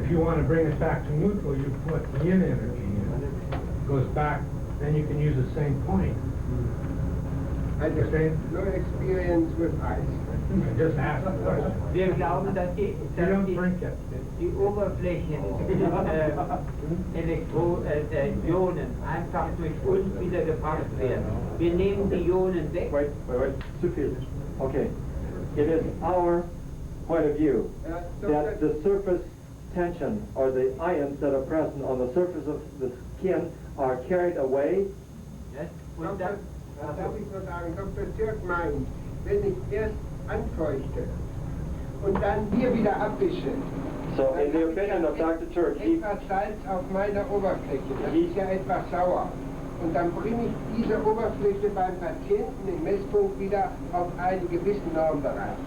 if you want to bring it back to neutral, you put yin energy in. It goes back, then you can use the same point. I just no experience with ice. Just ask the question. Wir glauben, dass die Oberflächen der Ionen einfach durch uns wieder gepackt werden. Wir nehmen die Ionen weg. Wait, zu viel. Okay. It is our point of view that the surface tension or the ions that are present on the surface of the skin are carried away. Yes. Darf ich nur sagen, Dr. Turk meint, wenn ich erst anfeuchte und dann hier wieder abwische, so in the opinion of Dr. Turk, etwas Salz auf meiner Oberfläche, das ist ja etwas sauer. Und dann bringe ich diese Oberfläche beim Patienten im Messpunkt wieder auf einen gewissen Normbereich.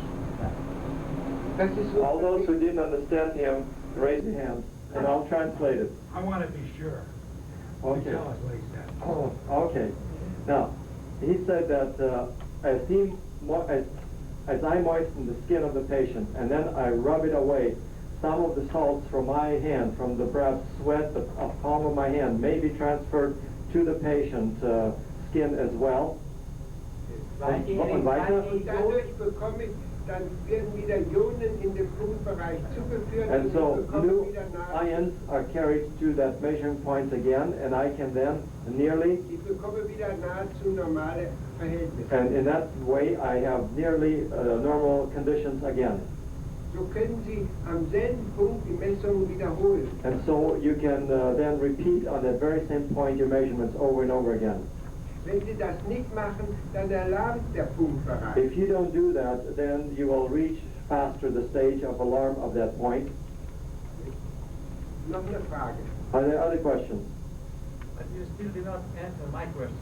Das ist so. All those who didn't understand him, raise your hand, and I'll translate it. I want to be sure. Okay. Tell us what he said. Oh, okay. Now, he said that as I moisten the skin of the patient and then I rub it away, some of the salts from my hand, from the perhaps sweat, the palm of my hand, may be transferred to the patient's skin as well. Und weiter. Dadurch bekomme ich, dann werden wieder Ionen in den Blutbereich zugeführt. And so new ions are carried to that measuring point again, and I can then nearly, Ich bekomme wieder nahezu normale Verhältnisse. and in that way I have nearly normal conditions again. So können Sie am selben Punkt die Messungen wiederholen. And so you can then repeat on that very same point your measurements over and over again. Wenn Sie das nicht machen, dann erlahmt der Punktbereich. If you don't do that, then you will reach faster the stage of alarm of that point. Noch eine Frage. Are there other questions? But you still did not answer my question.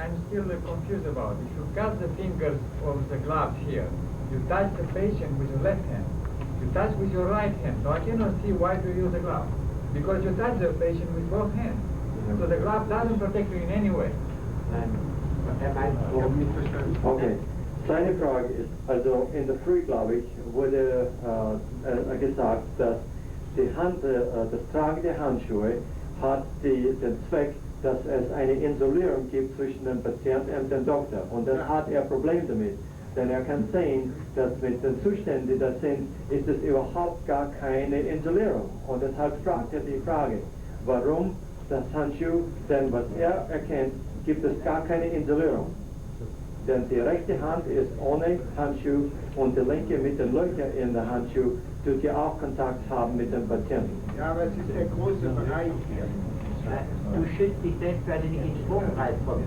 I'm still confused about it. If you cut the fingers of the glove here, you touch the patient with your left hand. You touch with your right hand. So I cannot see why to use the glove. Because you touch the patient with both hands. So the glove doesn't protect you in any way. Okay. Seine Frage ist, also in der Frühgläubig wurde gesagt, dass die Hand, das Tragen der Handschuhe hat den Zweck, dass es eine Isolierung gibt zwischen dem Patienten und dem Doktor. Und dann hat er Probleme damit. Denn er kann sehen, dass mit den Zuständen, die das sind, ist es überhaupt gar keine Isolierung. Und deshalb fragt er die Frage, warum das Handschuh, denn was er erkennt, gibt es gar keine Isolierung. Denn die rechte Hand ist ohne Handschuh und die linke mit den Löchern in der Handschuh tut ja auch Kontakt haben mit dem Patienten. Ja, aber es ist der große Bereich hier. Du schützt dich selbst, weil du nicht in den Stromkreis kommst.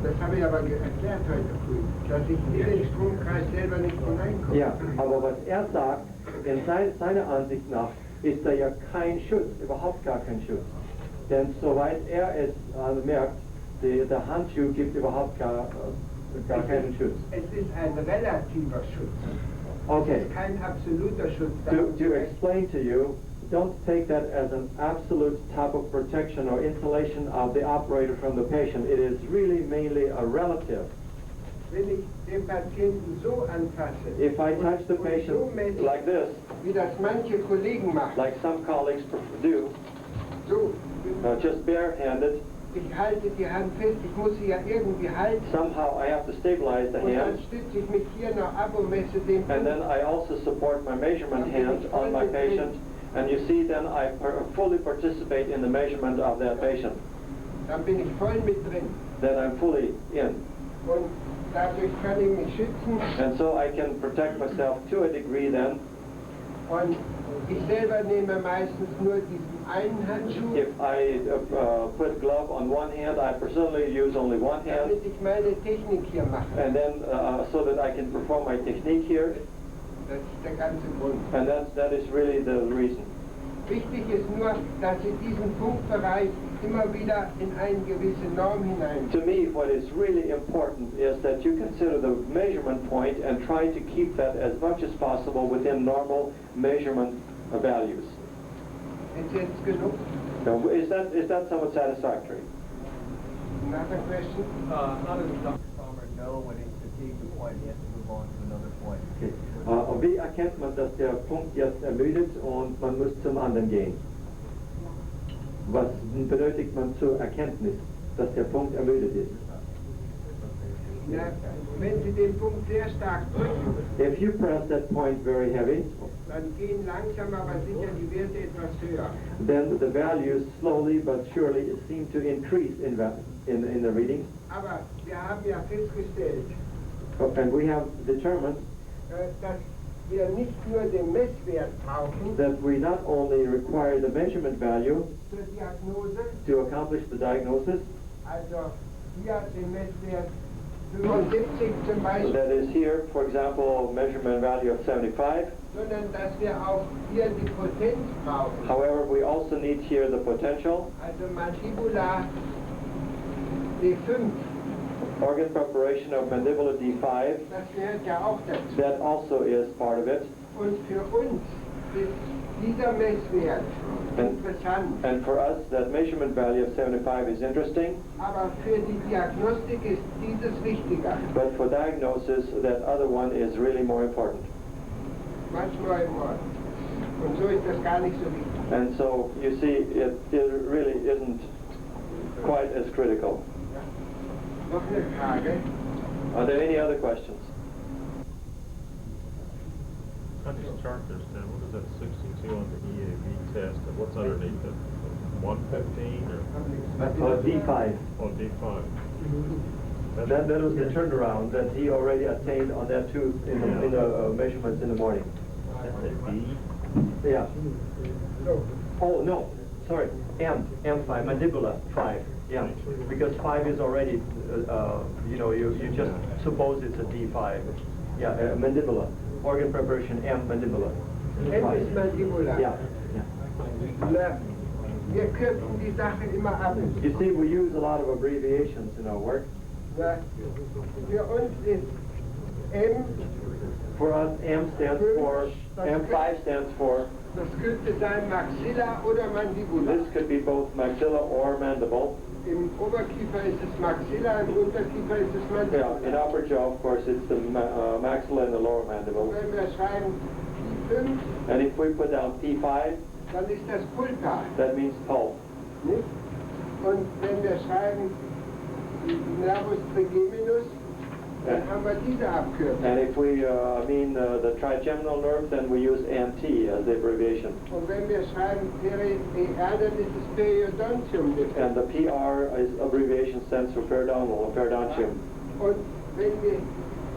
Das habe ich aber erklärt heute früh, dass ich in den Stromkreis selber nicht hineinkomme. Ja, aber was er sagt, in seiner Ansicht nach, ist da ja kein Schutz, überhaupt gar kein Schutz. Denn soweit er es merkt, der Handschuh gibt überhaupt gar keinen Schutz. Es ist ein relativer Schutz. Okay. Es ist kein absoluter Schutz. To explain to you, don't take that as an absolute type of protection or insulation of the operator from the patient. It is really mainly a relative. Wenn ich den Patienten so anfasse, If I touch the patient like this, wie das manche Kollegen machen, like some colleagues do, so, just barehanded, ich halte die Hand fest, ich muss sie ja irgendwie halten. somehow I have to stabilize the Und dann hand, stütze ich mich hier noch ab und messe den and then I also support my measurement hand on my patient, and you see then I fully participate in the measurement of that patient. Dann bin ich voll mit drin. Then I'm fully in. Und dadurch kann ich mich schützen. And so I can protect myself to a degree then. Und ich selber nehme meistens nur diesen einen Handschuh, If I put glove on one hand, I personally use only one hand, damit ich meine Technik hier mache. and then so that I can perform my technique here, Das ist der ganze Grund. and that is really the reason. Wichtig ist nur, dass Sie diesen Punktbereich immer wieder in eine gewisse Norm hinein. To me, what is really important is that you consider the measurement point and try to keep that as much as possible within normal measurement values. Ist jetzt genug? Now, is that somewhat satisfactory? Another question? How does Dr. Kramer know when he's fatigued the point he has to move on to another point? Okay. Wie erkennt man, dass der Punkt jetzt ermüdet und man muss zum anderen gehen? Was benötigt man zur Erkenntnis, dass der Punkt ermüdet ist? Na, wenn Sie den Punkt sehr stark drücken, If you press that point very heavy, dann gehen langsam aber sicher die Werte etwas höher. then the values slowly but surely seem to increase in the reading. Aber wir haben ja festgestellt, And we have determined dass wir nicht nur den Messwert brauchen that we not only require the measurement value zur Diagnose, to accomplish the diagnosis, also hier den Messwert 75 zum Beispiel, that is here, for example, measurement value of 75. sondern dass wir auch hier die Potenz brauchen. However, we also need here the potential, Also Mandibula D5, organ preparation of mandibular D5. das gehört ja auch dazu. That also is part of it. Und für uns ist dieser Messwert interessant, And for us, that measurement value of 75 is interesting, aber für die Diagnostik ist dieses wichtiger. but for diagnosis, that other one is really more important. Manchmal immer. Und so ist das gar nicht so wichtig. And so, you see, it really isn't quite as critical. Noch eine Frage. Are there any other questions? How do you chart this down? What is that 62 on the EAB test? And what's underneath it? 115 or D5. oh, D5? That was the turnaround that he already attained on that tooth in the measurements in the morning. That's a D? Yeah. So, Oh, no, sorry, M5, mandibular 5, yeah, because 5 is already, you just suppose it's a D5. Yeah, mandibular, organ preparation, M, mandibular. M ist Mandibula. Yeah, yeah. Na, wir kürzen die Sache immer ab. You see, we use a lot of abbreviations in our work. Na, für uns ist M, For us, M stands for, M5 stands for, das könnte sein Maxilla oder Mandibula. this could be both maxilla or mandible. Im Oberkiefer ist es Maxilla, im Unterkiefer ist es Yeah, in Mandibula. upper jaw, of course, it's the maxilla and the lower mandible. Wenn wir schreiben P5, And if we put down P5, dann ist das Pulpa. that means pulp. Nicht? Und wenn wir schreiben Nervus trigeminus, dann haben wir diese Abkürzung. And if we mean the trigeminal nerve, then we use NT as the abbreviation. Und wenn wir schreiben PR, dann ist es Periodontium. And the PR is abbreviation stands for periodontal, periodontium. Und wenn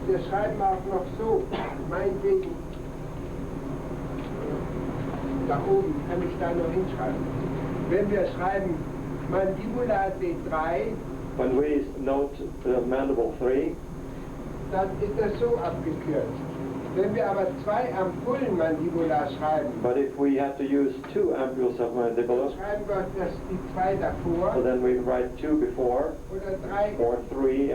wir schreiben auch noch so, meinetwegen, da oben kann ich da noch hinschreiben. Wenn wir schreiben Mandibula D3, When we note mandible 3, dann ist das so abgekürzt. Wenn wir aber zwei Ampullen Mandibula schreiben, but if we have to use 2 ampules of dann mandibular, schreiben wir das die zwei davor so then we write 2 before, oder drei. or 3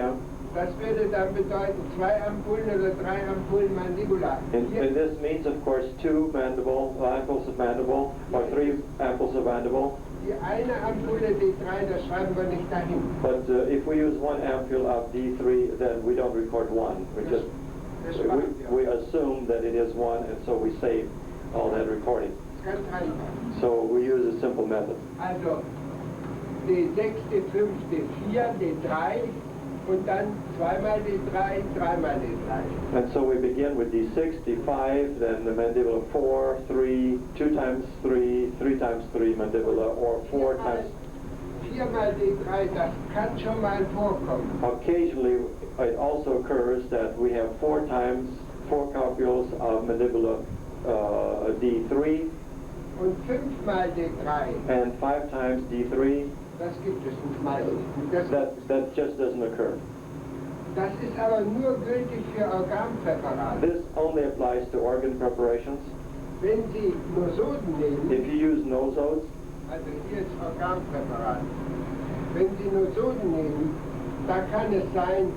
Das würde dann bedeuten zwei Ampullen oder drei Ampullen Mandibula. And this means, of course, 2 ampules of mandible, or 3 ampules of mandible. Die eine Ampulle D3, das schreiben wir nicht dahin. But if we use 1 ampule of D3, then we don't record 1. Das sparen We wir. assume that it is 1, and so we save all that recording. Das ist ganz einfach. So we use a simple method. Also D6, D5, D4, D3 und dann zweimal D3, dreimal D3. And so we begin with D6, D5, then the mandibular 4, 3, 2 times 3, 3 times 3 mandibular, or 4 times. Viermal D3, das kann schon mal vorkommen. Occasionally, it also occurs that we have 4 times 4 copules of mandibular D3 Und fünfmal D3, and 5 times D3. das gibt es nicht meistens. That just doesn't occur. Das ist aber nur gültig für Organpräparate. This only applies to organ preparations. Wenn Sie Nosoden nehmen, If you use nosodes, also hier ist Organpräparat, wenn Sie Nosoden nehmen, da kann es sein,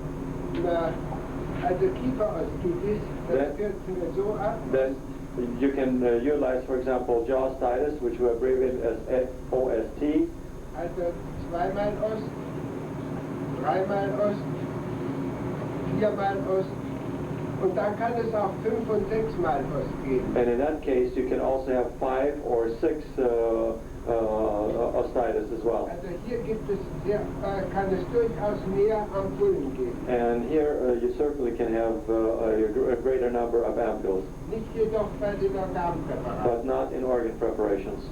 also Kieferostitis, das kürzen wir so ab. then you can utilize, for example, jawstitis, which we abbreviate as OST. Also zweimal Ost, dreimal Ost, viermal Ost, Und da kann es auch 5 und 6 Mal ausgehen. And in that case, you can also have 5 or 6 osteitis as well. Also hier gibt es kann es durchaus mehr Ampullen geben. And here you certainly can have a greater number of ampules, Nicht jedoch bei den Organpräparaten. but not in organ preparations.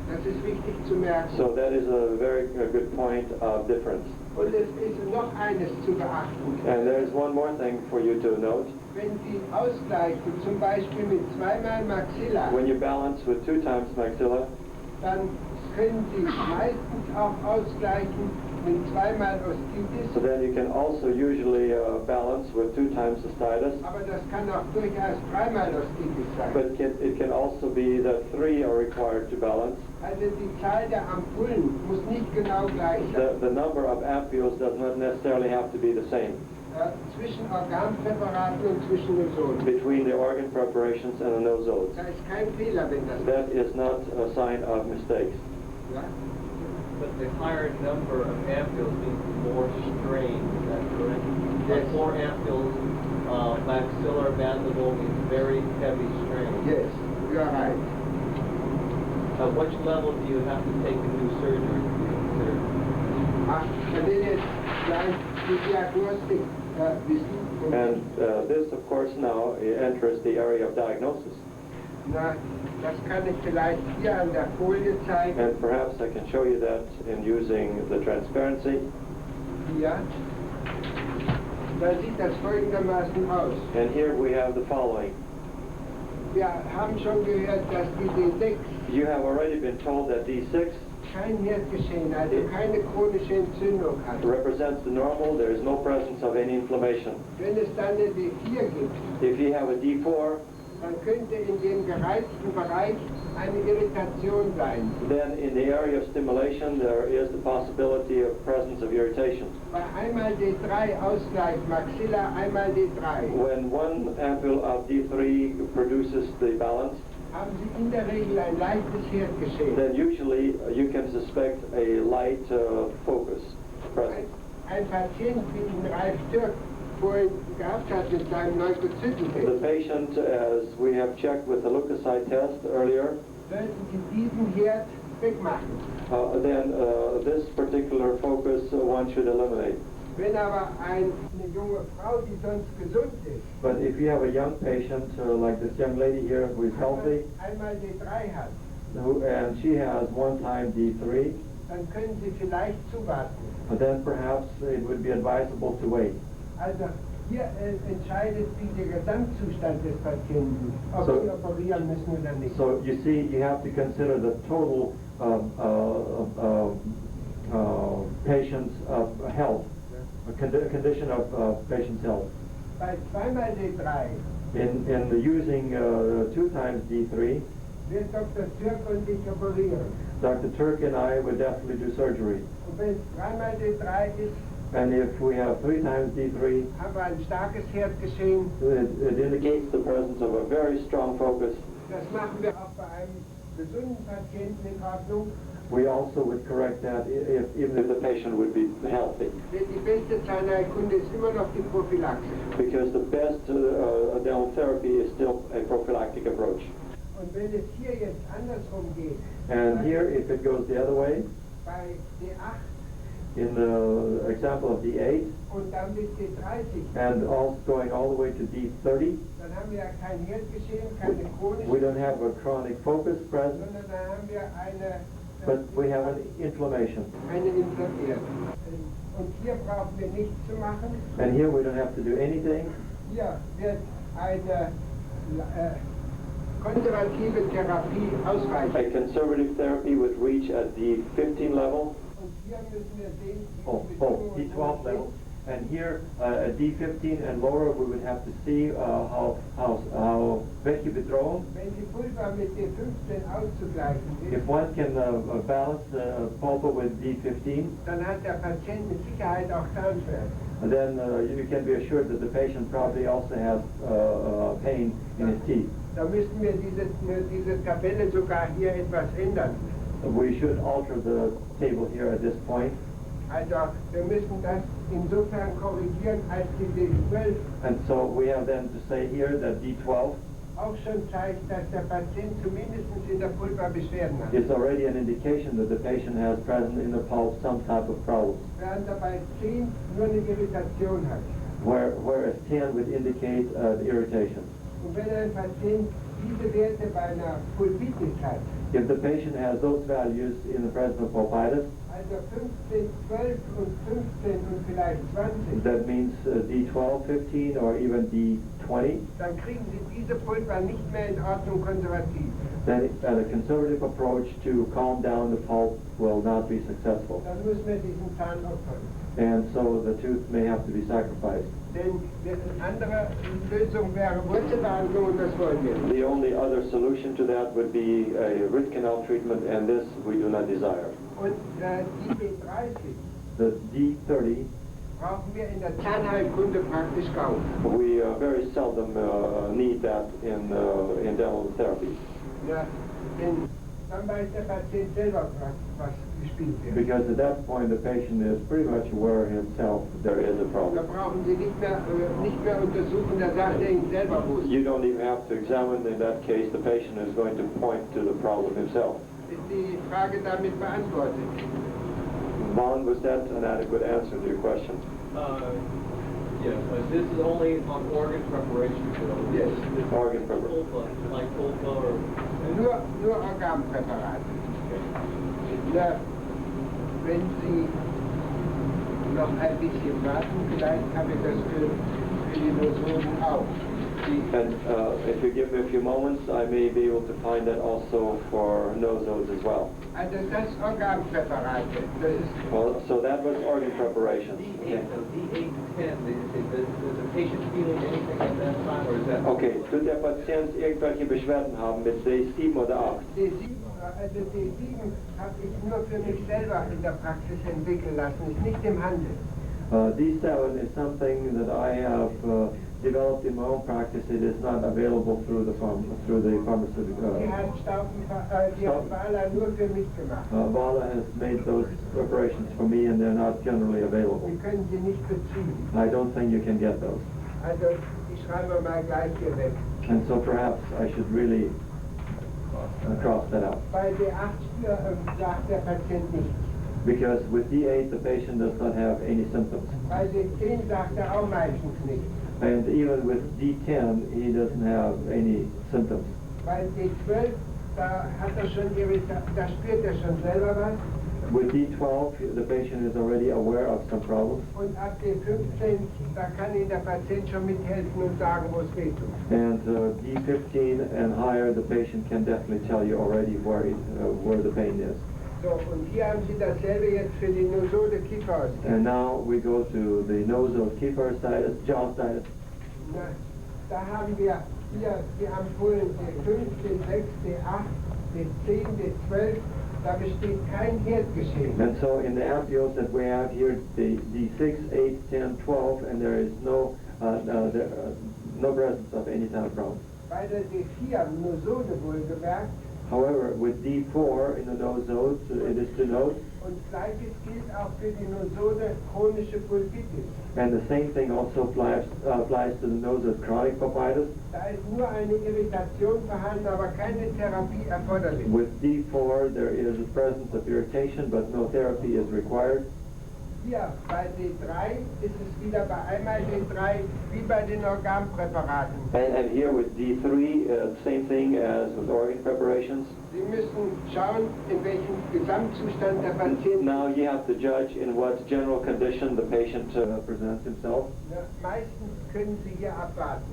Das ist wichtig zu merken. So that is a very good point of difference. Und es ist noch eines zu beachten. And there's one more thing for you to note. Wenn Sie ausgleichen, zum Beispiel mit 2-mal Maxilla, When you balance with 2 times maxilla, dann können Sie meistens auch ausgleichen mit 2-mal Ostitis. so then you can also usually balance with 2 times osteitis. Aber das kann auch durchaus 3-mal Ostitis sein. But it can also be that 3 are required to balance. Also die Zahl der Ampullen muss nicht genau gleich sein. The number of ampules does not necessarily have to be the same Zwischen Organpräparaten und zwischen Nosoden. between the organ preparations and the nosodes. Da ist kein Fehler, wenn das That is not a sign of mistakes. Ja? But the higher number of ampules means more strain, is that correct? Yes. Like more ampules, maxillar mandible means very heavy strain. Yes, you are right. At which level do you have to take a new surgery to be considered? Man will jetzt gleich die Diagnostik wissen. And this, of course, now enters the area of diagnosis. Na, das kann ich vielleicht hier an der Folie zeigen. And perhaps I can show you that in using the transparency. Hier. Da sieht das folgendermaßen aus. And here we have the following. Wir haben schon gehört, dass die D6 You have already been told that D6 kein Herzgeschehen, also keine chronische Entzündung hat. represents the normal. There is no presence of any inflammation. Wenn es dann eine D4 gibt, If you have a D4, dann könnte in dem gereizten Bereich eine Irritation sein. then in the area of stimulation there is the possibility of presence of irritation. Bei einmal D3 Ausgleich Maxilla, einmal D3, When one ampule of D3 produces the balance, haben Sie in der Regel ein leichtes Herzgeschehen. then usually you can suspect a light focus present. Ein Patient wie den Ralf Turk vorhin gehabt hat mit seinem The Leukozytentest, patient, as we have checked with the leukocyte test earlier, sollten Sie diesen Herd wegmachen. then this particular focus one should eliminate. Wenn aber eine junge Frau, die sonst gesund ist, But if you have a young patient like this young lady here who is healthy, einmal D3 hat, and she has one time D3, dann können Sie vielleicht zuwarten. then perhaps it would be advisable to wait. Also hier entscheidet sich der Gesamtzustand des Patienten, ob So- Sie operieren müssen oder nicht. So you see, you have to consider the total patient's health, condition of patient's health. Bei 2-mal D3 In the using 2 times D3, wird Dr. Turk und ich operieren. Dr. Turk and I would definitely do surgery. Und wenn es 3-mal D3 ist, And if we have 3 times D3, haben wir ein starkes Herzgeschehen. it indicates the presence of a very strong focus. Das machen wir auch bei einem gesunden Patienten in Ordnung. We also would correct that even if the patient would be healthy. Denn die beste Zahnheilkunde ist immer noch die Prophylaxe. Because the best dental therapy is still a prophylactic approach. Und wenn es hier jetzt andersrum geht, And here, if it goes the other way, bei D8 in the example of D8, und dann bis D30, and also going all the way to D30, dann haben wir kein Herzgeschehen, keine chronische, we don't have a chronic focus present, sondern dann haben wir but we have an inflammation. eine Inflammation. Und hier brauchen wir nichts zu machen. And here we don't have to do anything. Hier wird eine konservative Therapie ausreichen. A conservative therapy would reach at the 15 level, Und hier müssen wir sehen, D12 level. And here, at D15 and lower, we would have to see how welche Bedrohung. Wenn die Pulver mit D15 auszugleichen If ist, one can balance the pulpa with D15, dann hat der Patient mit Sicherheit auch Zahnschmerzen. then you can be assured that the patient probably also has pain in his teeth. Da müssten wir diese Tabelle sogar hier etwas ändern. We should alter the table here at this point. Also wir müssen das insofern korrigieren, als die D12 And so we have then to say here that D12 auch schon zeigt, dass der Patient zumindest in der Pulpa Beschwerden hat. is already an indication that the patient has present in the pulse some type of problem, Während er bei 10 nur eine Irritation hat. whereas 10 would indicate irritation. Und wenn ein Patient diese Werte bei einer Pulpitis hat, If the patient has those values in the presence of pulpitis, also 15, 12 und 15 und vielleicht 20, that means D12, 15, or even D20, dann kriegen Sie diese Pulpa nicht mehr in Ordnung konservativ. then the conservative approach to calm down the pulse will not be successful. Dann müssen wir diesen Zahn opfern. And so the tooth may have to be sacrificed. Denn eine andere Lösung wäre Wurzelbehandlung und das wollen wir nicht. The only other solution to that would be a root canal treatment, and this we do not desire. Und die D30 The D30, brauchen wir in der Zahnheilkunde praktisch kaum. we very seldom need that in dental therapy, Ja, denn dann weiß der Patient selber, was gespielt wird. because at that point the patient is pretty much aware himself there is a Da problem. brauchen Sie nicht mehr untersuchen, da sagt er Ihnen selber, wo es ist. You don't even have to examine. In that case, the patient is going to point to the problem himself. Ist die Frage damit beantwortet? Vaughn, was that an adequate answer to your question? Yes, this is only on organ preparation. Yes. Organ preparation. Pulpa, like pulpa or... Nur Organpräparate. Na, wenn Sie noch ein bisschen warten, vielleicht habe ich das für die Nosoden auch. And if you give me a few moments, I may be able to find that also for nosodes as well. Also das Organpräparate, das ist Well, so that was organ preparation. D8, so D810, does the patient feeling anything at that time, or is that... Okay, tut der Patient irgendwelche Beschwerden haben mit D7 oder 8? D7, also D7 habe ich nur für mich selber in der Praxis entwickeln lassen, ist nicht im Handel. D7 is something that I have developed in my own practice. It is not available through the pharmaceutical. Die hat Wala nur für mich gemacht. Vala has made those preparations for me, and they're not generally available. Die können Sie nicht beziehen. I don't think you can get those. Also ich schreibe mal gleich hier weg. And so perhaps I should really cross that out. Bei D8 sagt der Patient nichts. Because with D8, the patient does not have any symptoms. Bei D10 sagt er auch meistens nichts. And even with D10, he doesn't have any symptoms. Bei D12, da hat er schon da spürt er schon selber was. With D12, the patient is already aware of some problems. Und ab D15, da kann Ihnen der Patient schon mithelfen und sagen, wo es weh tut. And D15 and higher, the patient can definitely tell you already where the pain is. So, und hier haben Sie dasselbe jetzt für die Nosode Kieferosteoarthritis. And now we go to the nasopharyngitis, jawsitis. Na, da haben wir hier die Ampullen D5, D6, D8, D10, D12. Da besteht kein Herdgeschehen. And so in the ampoules that we have here, the D6, 8, 10, 12, and there is no presence of any type of problem. Bei der D4 Nosode wohlgemerkt. However, with D4 in the nosodes, it is to note, Und gleiches gilt auch für die Nosode chronische Pulpitis. and the same thing also applies to the nose of chronic pulpitis. Da ist nur eine Irritation vorhanden, aber keine Therapie erforderlich. With D4, there is a presence of irritation, but no therapy is required. Hier bei D3 ist es wieder bei einmal D3 wie bei den Organpräparaten. And here with D3, same thing as with organ preparations. Sie müssen schauen, in welchem Gesamtzustand der Patient Now you have to judge in what general condition the patient presents himself. ist. Meistens können Sie hier abwarten.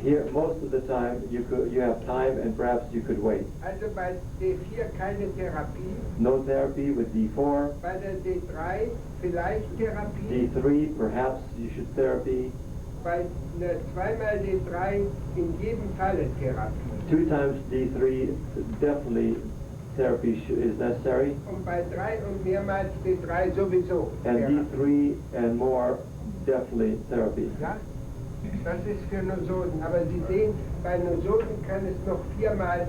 Here, most of the time, you have time, and perhaps you could wait. Also bei D4 keine Therapie, No therapy with D4. bei der D3 vielleicht Therapie, D3, perhaps you should therapy. bei zweimal D3 in jedem Falle Therapie. 2 times D3, definitely therapy is necessary. Und bei 3 und mehrmals D3 sowieso And Therapie. D3 and more, definitely therapy. Ja? Das ist für Nosoden. Aber Sie sehen, bei Nosoden kann es noch 4-mal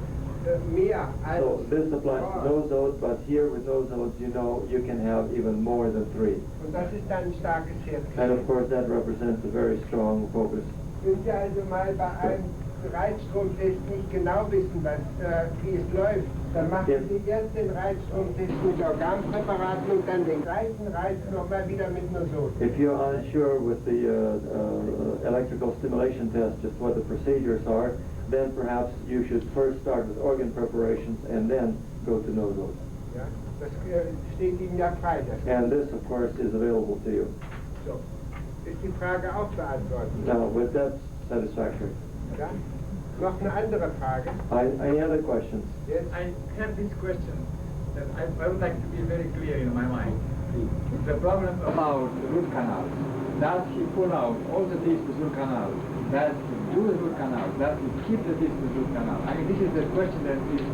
mehr als... So this applies to nosodes, but here with nosodes, you know, you can have even more than 3. Und das ist dann ein starkes Herz. And of course that represents a very strong focus. Wenn Sie also mal bei einem Reizstromtest nicht genau wissen, wie es läuft, dann machen Sie erst den Reizstromtest mit Organpräparaten und dann den gleichen Reiz nochmal wieder mit Nosoden. If you're unsure with the electrical stimulation test just what the procedures are, then perhaps you should first start with organ preparations and then go to nosodes. Ja, das steht Ihnen ja frei. And this, of course, is available to you. So, ist die Frage auch beantwortet? Now, with that satisfactory. Ja? Noch eine andere Frage? Any other questions? Yes. I have this question that I would like to be very clear in my mind. The problem about root canals. Does he pull out all the teeth with root canal? Does he do the root canal? Does he keep the teeth with root canal? I mean, this is the question that is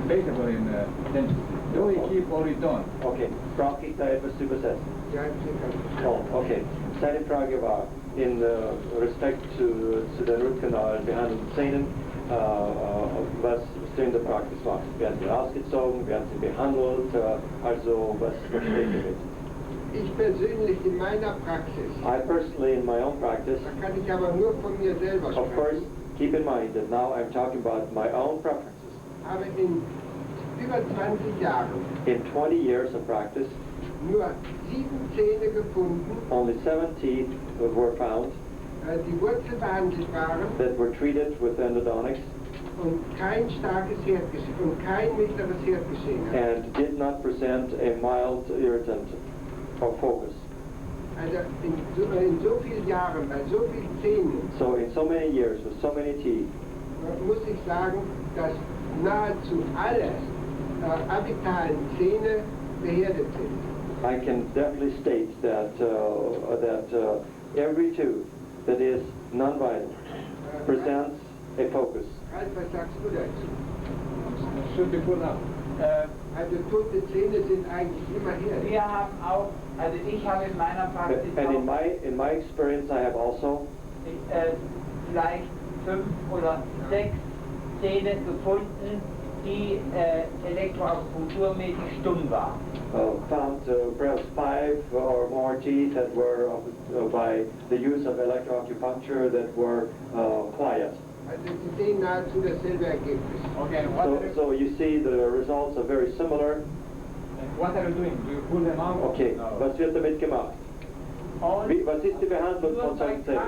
debatable in dentistry. Do he keep or he don't? Okay, brauche ich da etwas zu übersetzen? Ja, sicher. Oh, okay. Seine Frage war, in Respekt zu den Rootkanalbehandelten Zähnen, was du in der Praxis machst. Werden sie ausgezogen, werden sie behandelt, also was steht damit? Ich persönlich in meiner Praxis, I personally, in my own practice, da kann ich aber nur von mir selber of course, sprechen, keep in mind that now I'm talking about my own preferences. habe in über 20 Jahren In 20 years of practice, nur 7 Zähne gefunden, only 7 teeth were found die wurzelbehandelt waren that were treated with endodontics und kein starkes Herdgeschehen und kein mittleres Herdgeschehen hatten. and did not present a mild irritant or focus. Also in so vielen Jahren, bei so vielen Zähnen, So in so many years, with so many teeth, muss ich sagen, dass nahezu alle apikalen Zähne beherdet sind. I can definitely state that every tooth that is non-vital presents a focus. Ralf, was sagst du dazu? should be pulled out. Also tote Zähne sind eigentlich immer her. Wir haben auch, also ich habe in meiner Praxis And auch in my experience, I have also vielleicht 5 oder 6 Zähne gefunden, die elektroakupunkturmäßig stumm waren. found perhaps 5 or more teeth that were by the use of electroacupuncture that were quiet. Also Sie sehen nahezu dasselbe Ergebnis. Okay, what, So you see the results are very similar. what are you doing? Do you pull them out? Okay, No. was wird damit gemacht? Und Was ist die Behandlung nur von bei solchen Zähnen?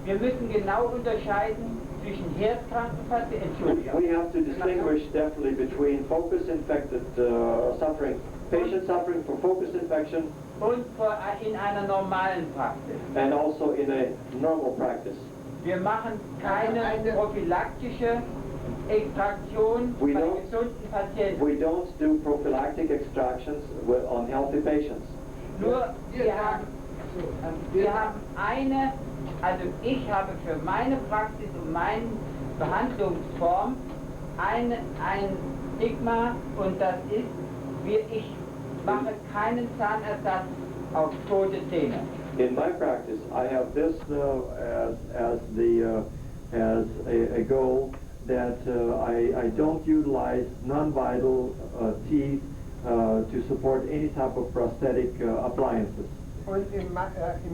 wir müssen genau unterscheiden zwischen Herzkrankenpatienten, Entschuldigung. We have to distinguish definitely between focus infected suffering, patients suffering from focus infection, und in einer normalen Praxis. and also in a normal practice. Wir machen keine prophylaktische Extraktion We bei don't- gesunden Patienten. We don't do prophylactic extractions on healthy patients. Nur wir haben eine, also ich habe für meine Praxis und meine Behandlungsform ein Stigma, und das ist, ich mache keinen Zahnersatz auf tote Zähne. In my practice, I have this as a goal that I don't utilize non-vital teeth to support any type of prosthetic appliances. Und in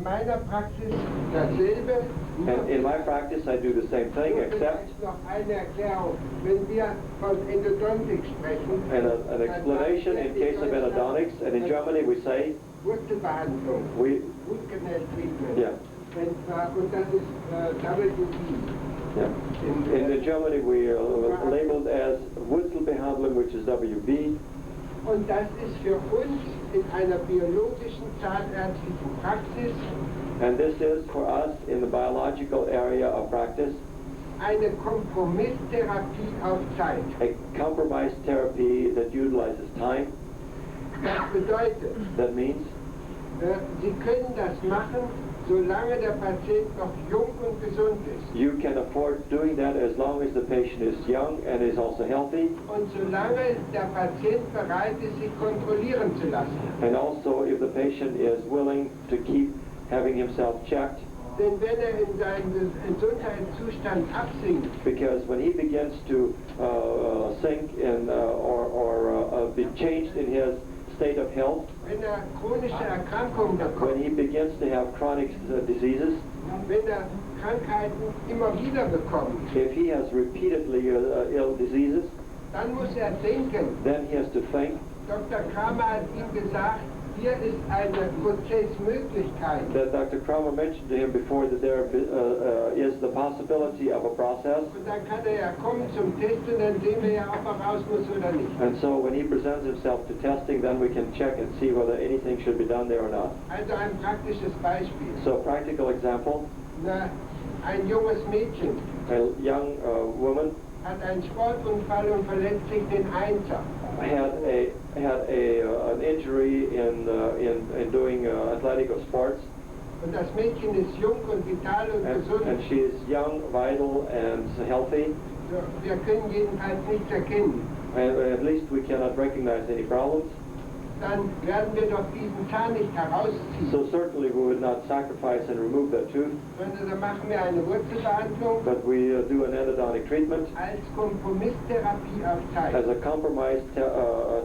meiner Praxis dasselbe. And in my practice, I do the same thing, Nur except vielleicht noch eine Erklärung. Wenn wir von Endodontik sprechen, an explanation in case of endodontics, and in Germany we say, Wurzelbehandlung, we, Root Canal Treatment. yeah, Und das ist WB. yeah. In Germany we are labeled as Wurzelbehandlung, which is WB, Und das ist für uns in einer biologischen zahnärztlichen Praxis and this is for us in the biological area of practice eine Kompromisstherapie auf Zeit. a compromise therapy that utilizes time. Das bedeutet, That means Sie können das machen, solange der Patient noch jung und gesund ist. you can afford doing that as long as the patient is young and is also healthy, Und solange der Patient bereit ist, sich kontrollieren zu lassen. and also if the patient is willing to keep having himself checked, Denn wenn in seinem Gesundheitszustand absinkt, because when he begins to chronische Erkrankungen when bekommt, he begins to have chronic diseases, wenn Krankheiten immer wieder bekommt, if he has repeatedly ill diseases, dann muss denken, then he has to think Dr. Kramer hat ihm gesagt, hier ist eine Prozessmöglichkeit. that Dr. Kramer mentioned to him before that there is the possibility of a process. Und dann kann ja kommen zum Testen, dann sehen wir ja, ob raus muss oder nicht. And so when he presents himself to testing, then we can check and see whether anything should be done there or not. Also ein praktisches Beispiel. So a practical example, Ein junges Mädchen a young woman hat einen Sportunfall und verletzt sich den Einser. had an injury in doing athletic sports, Und das Mädchen ist jung und vital und gesund. and she is young, vital, and healthy. So, wir können jedenfalls nichts erkennen. And at least we cannot recognize any problems. Dann werden wir doch diesen Zahn nicht herausziehen, So certainly we would not sacrifice and remove that tooth, sondern dann machen wir eine Wurzelbehandlung but we do an endodontic treatment als Kompromisstherapie auf Zeit. as a compromise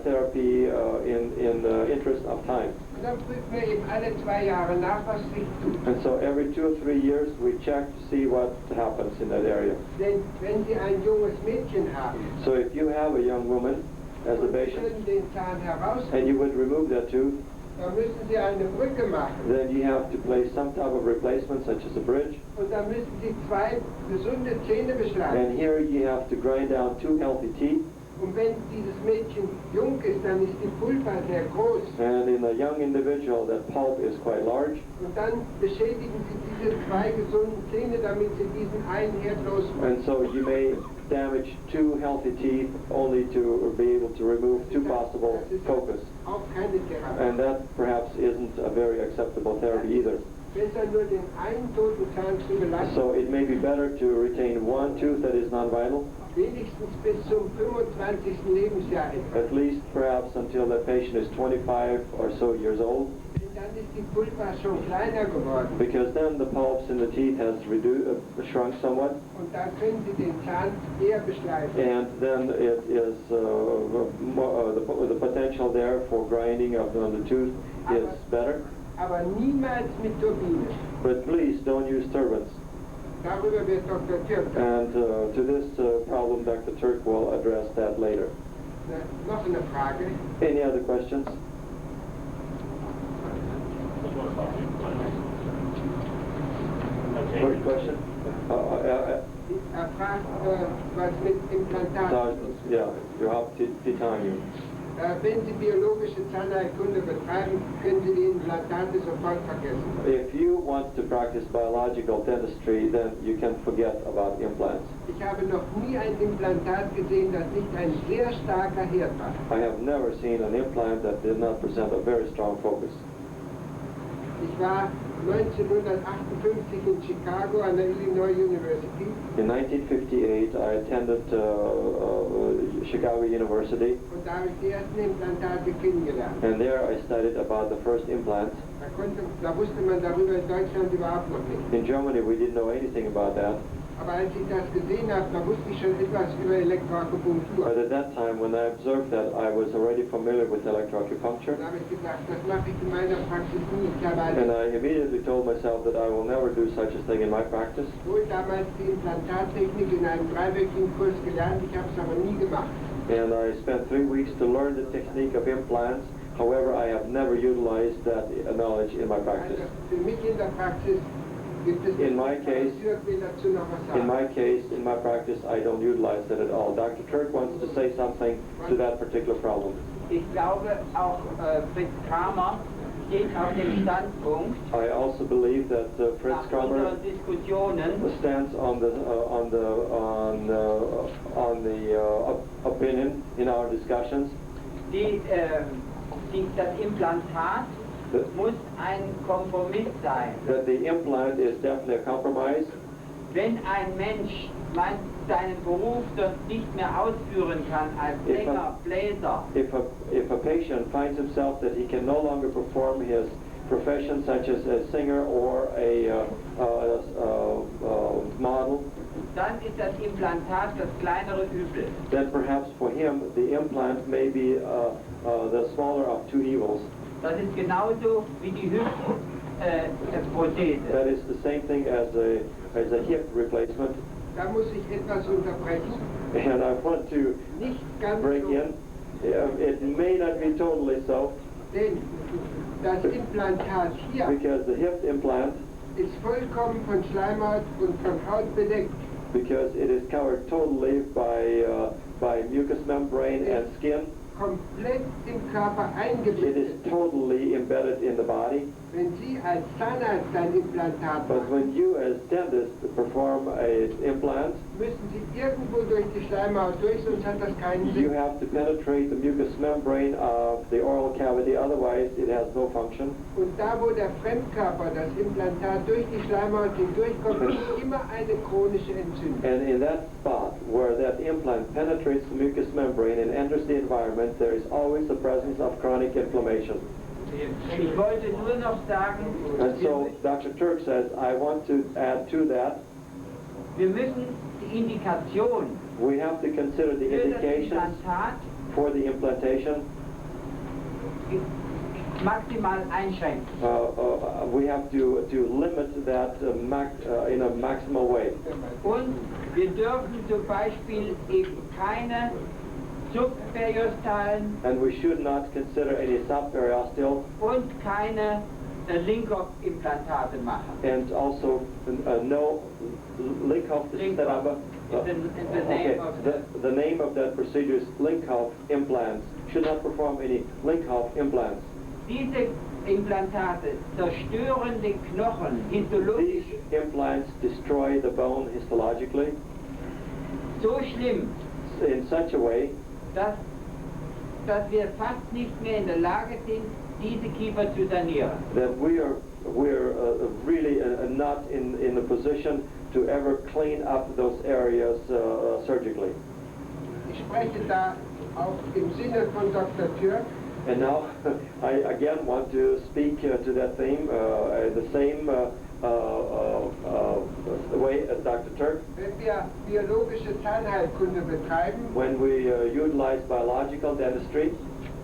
therapy in the interest of time. Und dann prüfen wir eben alle 2 Jahre nach, was sich tut. And so every 2 or 3 years we check to see what happens in that area. Denn wenn Sie ein junges Mädchen haben, So if you have a young woman as a und Sie patient können den Zahn herausziehen, and you would remove that tooth, dann müssen Sie eine Brücke machen. then you have to place some type of replacement such as a bridge. Und dann müssen Sie 2 gesunde Zähne beschlagen. And here you have to grind down 2 healthy teeth. Und wenn dieses Mädchen jung ist, dann ist die Pulpa sehr groß. And in a young individual, that pulp is quite large. Und dann beschädigen Sie diese 2 gesunden Zähne, damit Sie diesen einen Herd losmachen. And so you may damage 2 healthy teeth only to be able to remove 2 possible focus. Auch keine Therapie. And that perhaps isn't a very acceptable therapy either. Besser nur den einen toten Zahn zu belassen, So it may be better to retain 1 tooth that is non-vital, wenigstens bis zum 25. Lebensjahr etwa. at least perhaps until that patient is 25 or so years old, Denn dann ist die Pulpa schon kleiner geworden. because then the pulps in the teeth has shrunk somewhat, Und da können Sie den Zahn eher beschleifen. and then it is the potential there for grinding of the tooth is better. Aber niemals mit Turbine. But please don't use turbines. Darüber wird Dr. Turk. And to this problem, Dr. Turk will address that later. Noch eine Frage. Any other questions? First question? Er fragt, was mit Implantaten ist. Yeah, you have titanium. Wenn Sie biologische Zahnheilkunde betreiben, können Sie die Implantate sofort vergessen. If you want to practice biological dentistry, then you can forget about implants. Ich habe noch nie ein Implantat gesehen, das nicht ein sehr starker Herd war. I have never seen an implant that did not present a very strong focus. Ich war 1958 in Chicago an der Illinois University In 1958, I attended Chicago University, und da habe ich die ersten Implantate kennengelernt. and there I studied about the first implants. Da wusste man darüber in Deutschland überhaupt noch nicht. In Germany, we didn't know anything about that. Aber als ich das gesehen habe, da wusste ich schon etwas über Elektroakupunktur. But at that time, when I observed that, I was already familiar with electroacupuncture. Da habe ich gesagt, das mache ich in meiner Praxis nie. Ich habe And I immediately told myself that I will never do such a thing in my practice. wohl damals die Implantattechnik in einem 3-wöchigen Kurs gelernt, ich habe es aber nie gemacht. And I spent 3 weeks to learn the technique of implants. However, I have never utilized that knowledge in my practice. Also für mich in der Praxis gibt es In my case- Turk will dazu noch was sagen. In my case, in my practice, I don't utilize that at all. Dr. Turk wants to say something to that particular problem. Ich glaube, auch Fritz Kramer steht auf dem Standpunkt, I also believe that Fritz nach Kramer unseren Diskussionen, stands on the opinion in our discussions das Implantat muss ein Kompromiss sein. that the implant is definitely a compromise. Wenn ein Mensch seinen Beruf dort nicht mehr ausführen kann als Sänger, Bläser, If a patient finds himself that he can no longer perform his profession, such as a singer or a model, dann ist das Implantat das kleinere Übel. then perhaps for him the implant may be the smaller of 2 evils. Das ist genauso wie die Hüftprothese. That is the same thing as a hip replacement. Da muss ich etwas unterbrechen. And I want to Nicht ganz break so, in. It may not be totally so, denn das Implantat hier because the hip implant, ist vollkommen von Schleimhaut und von Haut bedeckt. because it is covered totally by mucous membrane and skin, Komplett im Körper it is eingebettet. totally embedded in the body. Wenn Sie als Zahnarzt ein Implantat But machen, when you as dentist perform an implant, müssen Sie irgendwo durch die Schleimhaut durch, sonst hat das keinen you Sinn. have to penetrate the mucous membrane of the oral cavity, otherwise it has no function. Und da, wo der Fremdkörper, das Implantat durch die Schleimhaut hindurchkommt, ist immer eine chronische Entzündung. And in that spot where that implant penetrates the mucous membrane and enters the environment, there is always the presence of chronic inflammation. Ich wollte nur noch sagen, And so Dr. Turk says, I want to add to that, wir müssen die Indikation we have to consider the für das indications Implantat for the implantation. maximal einschränken. We have to limit that in a maximal way. Und wir dürfen zum Beispiel eben keine subperiostalen And we should not consider any subperiosteal und keine Linkoff-Implantate machen. and also no Linkoff. Linkoff is the name of The name of that procedure is Linkoff implants. Should not perform any Linkoff implants. Diese Implantate zerstören den Knochen histologisch These implants destroy the bone histologically so schlimm, in such a way dass wir fast nicht mehr in der Lage sind, diese Kiefer zu sanieren. that we're really not in the position to ever clean up those areas surgically. Ich spreche da auch im Sinne von Dr. Turk. And now I again want to speak to that theme, the same way as Dr. Turk. Wenn wir biologische Zahnheilkunde betreiben When we utilize biological dentistry,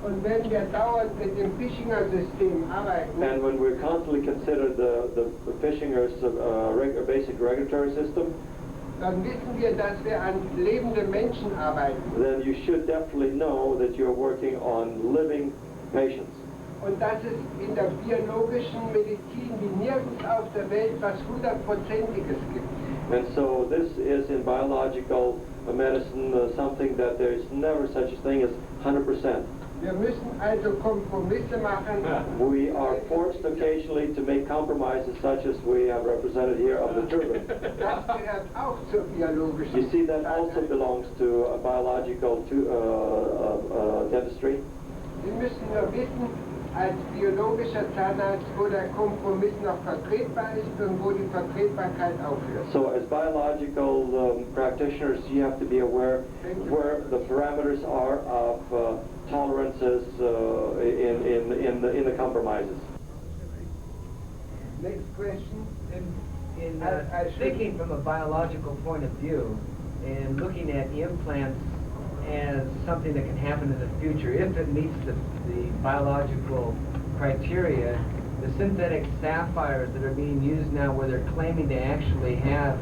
und wenn wir dauernd mit dem Fischinger-System arbeiten, and when we constantly consider the Fishinger's basic regulatory system, dann wissen wir, dass wir an lebende Menschen arbeiten. then you should definitely know that you're working on living patients. Und dass es in der biologischen Medizin wie nirgends auf der Welt was 100%iges gibt. And so this is in biological medicine something that there's never such a thing as 100%. Wir müssen also Kompromisse machen. We are forced occasionally to make compromises such as we have represented here of the turban. Das gehört auch zur biologischen You see, that also belongs to a biological dentistry. Sie müssen nur wissen, als biologischer Zahnarzt, wo der Kompromiss noch vertretbar ist und wo die Vertretbarkeit aufhört. So as biological practitioners, you have to be aware where the parameters are of tolerances in the compromises. Next question. In I should- thinking from a biological point of view and looking at implants as something that can happen in the future, if it meets the biological criteria, the synthetic sapphires that are being used now where they're claiming to actually have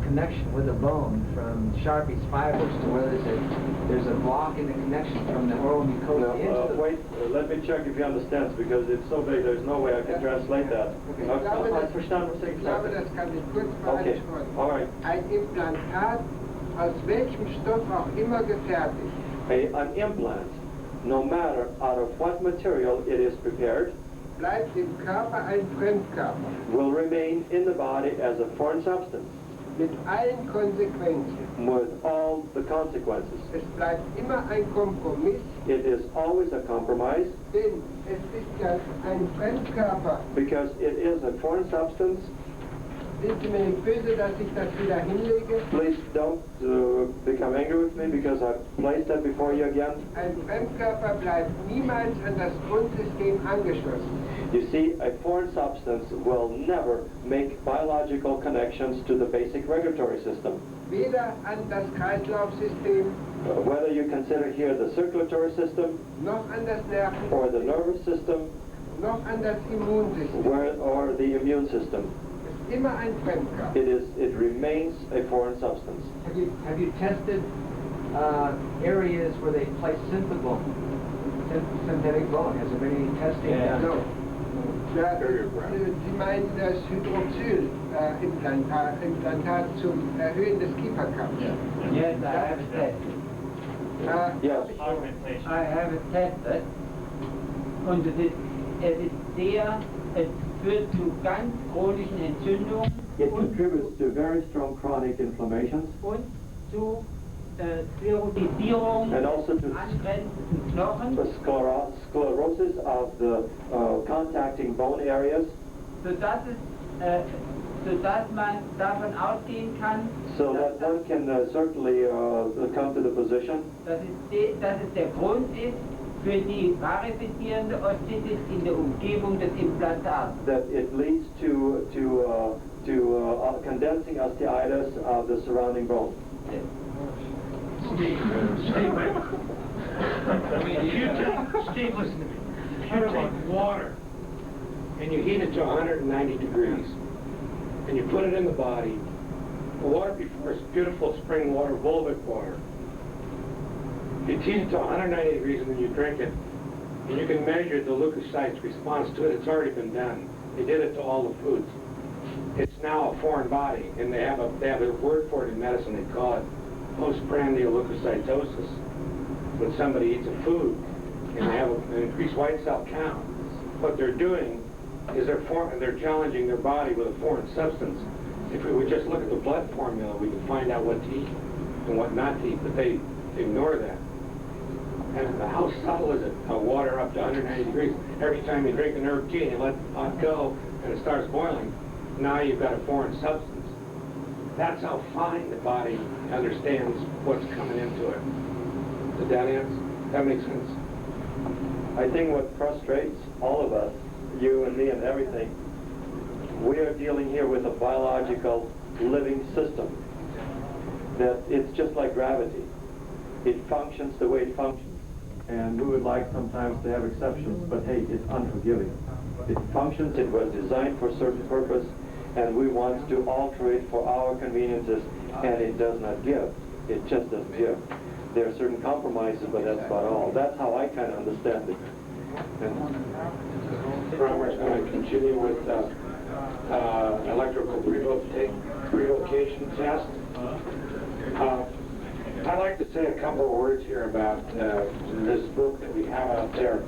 connection with the bone from Sharpie's fibers to where there's a block in the connection from the oral mucosa into the... Wait, let me check if you understand, because it's so big, there's no way I can translate that. Ich glaube, das kann ich kurz Okay, beantworten. all right. Ein Implantat, aus welchem Stoff auch immer gefertigt, An implant, no matter out of what material it is prepared, bleibt im Körper ein Fremdkörper. will remain in the body as a foreign substance, Mit allen Konsequenzen. with all the consequences. Es bleibt immer ein Kompromiss, It is always a compromise, denn es ist ja ein Fremdkörper. because it is a foreign substance. Sind Sie mir nicht böse, dass ich das wieder hinlege? Please don't become angry with me because I placed that before you again. Ein Fremdkörper bleibt niemals an das Grundsystem angeschlossen. You see, a foreign substance will never make biological connections to the basic regulatory system. weder an das Kreislaufsystem, whether you consider here the circulatory system, noch an das Nerven, or the nervous system, noch an das Immunsystem. or the immune system. Es ist immer ein Fremdkörper. It remains a foreign substance. Have you tested areas where they place synthetic bone? Has there been any testing done? No. Ja, Sie meinen das Hydroxyl-Implantat zum Erhöhen des Kieferkampfs? Yes, I have it tested. Yes. I have it tested. Und es führt zu ganz chronischen Entzündungen It contributes to very strong chronic inflammations und zu Sklerosierung and also to angrenzenden Knochen, the sclerosis of the contacting bone areas, sodass man davon ausgehen kann, so that one can certainly come to the position dass es der Grund ist für die parasitierende Ostitis in der Umgebung des Implantats. that it leads to condensing osteitis of the surrounding bone. Steve, listen to me. If you take water and you heat it to 190 degrees and you put it in the body, the water before is beautiful spring water, volvic water. You heat it to 190 degrees and then you drink it, and you can measure the leukocytes' response to it. It's already been done. They did it to all the foods. It's now a foreign body, and they have a word for it in medicine. They call it postprandial leukocytosis. When somebody eats a food and they have an increased white cell count, what they're doing is they're challenging their body with a foreign substance. If we would just look at the blood formula, we can find out what to eat and what not to eat, but they ignore that. And how subtle is it? Water up to 190 degrees. Every time you drink an herb tea and you let the pot go and it starts boiling, now you've got a foreign substance. That's how fine the body understands what's coming into it. Did that make sense? I think what frustrates all of us, you and me and everything, we are dealing here with a biological living system. That it's just like gravity. It functions the way it functions. And we would like sometimes to have exceptions, but hey, it's unforgiving. It functions, it was designed for a certain purpose, and we want to alter it for our conveniences, and it does not give. It just doesn't give. There are certain compromises, but that's about all. That's how I kind of understand it. Kramer's going to continue with electrical revocation test. I'd like to say a couple of words here about this book that we have out there.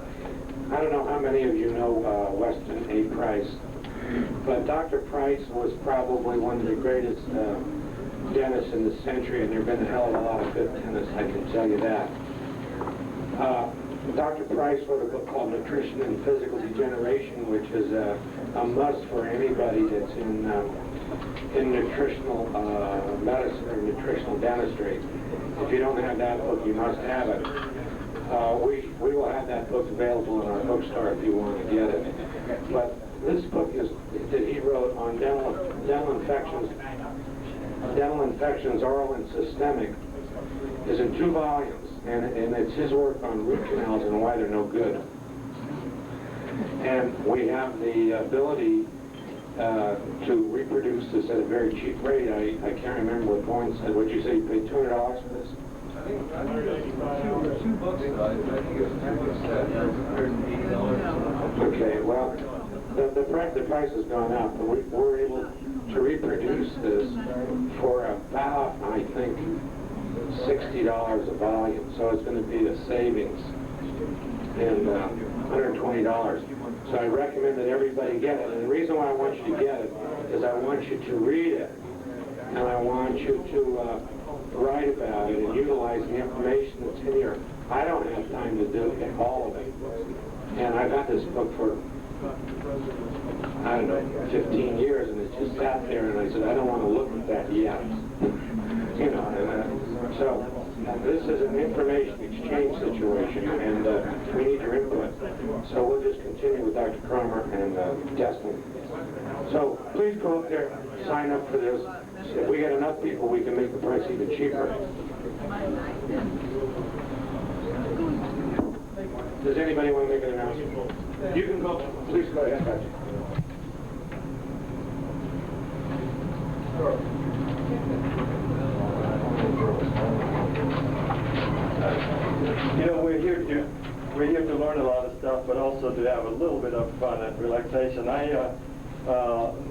I don't know how many of you know Weston A. Price, but Dr. Price was probably one of the greatest dentists in the century, and there have been a hell of a lot of good dentists, I can tell you that. Dr. Price wrote a book called Nutrition and Physical Degeneration, which is a must for anybody that's in nutritional medicine or nutritional dentistry. If you don't have that book, you must have it. We will have that book available in our bookstore if you want to get it. But this book that he wrote on dental infections, oral and systemic, is in 2 volumes, and it's his work on root canals and why they're no good. And we have the ability to reproduce this at a very cheap rate. I can't remember what Boyne said. What you say, you paid $200 for this? I think two books. I think it was 2 books at $180. Okay, well, the price has gone up, but we're able to reproduce this for about, I think, $60 a volume. So it's going to be a savings and $120. So I recommend that everybody get it. And the reason why I want you to get it is I want you to read it, and I want you to write about it and utilize the information that's in here. I don't have time to do all of it. And I've had this book for, I don't know, 15 years, and it's just sat there, and I said, I don't want to look at that yet. You know, so this is an information exchange situation, and we need your input. So we'll just continue with Dr. Kramer and testing. So please go up there, sign up for this, if we get enough people, we can make the price even cheaper. Does anybody want to make an announcement? You can go, please go ahead, Patrick. You know, we're here to learn a lot of stuff, but also to have a little bit of fun and relaxation. I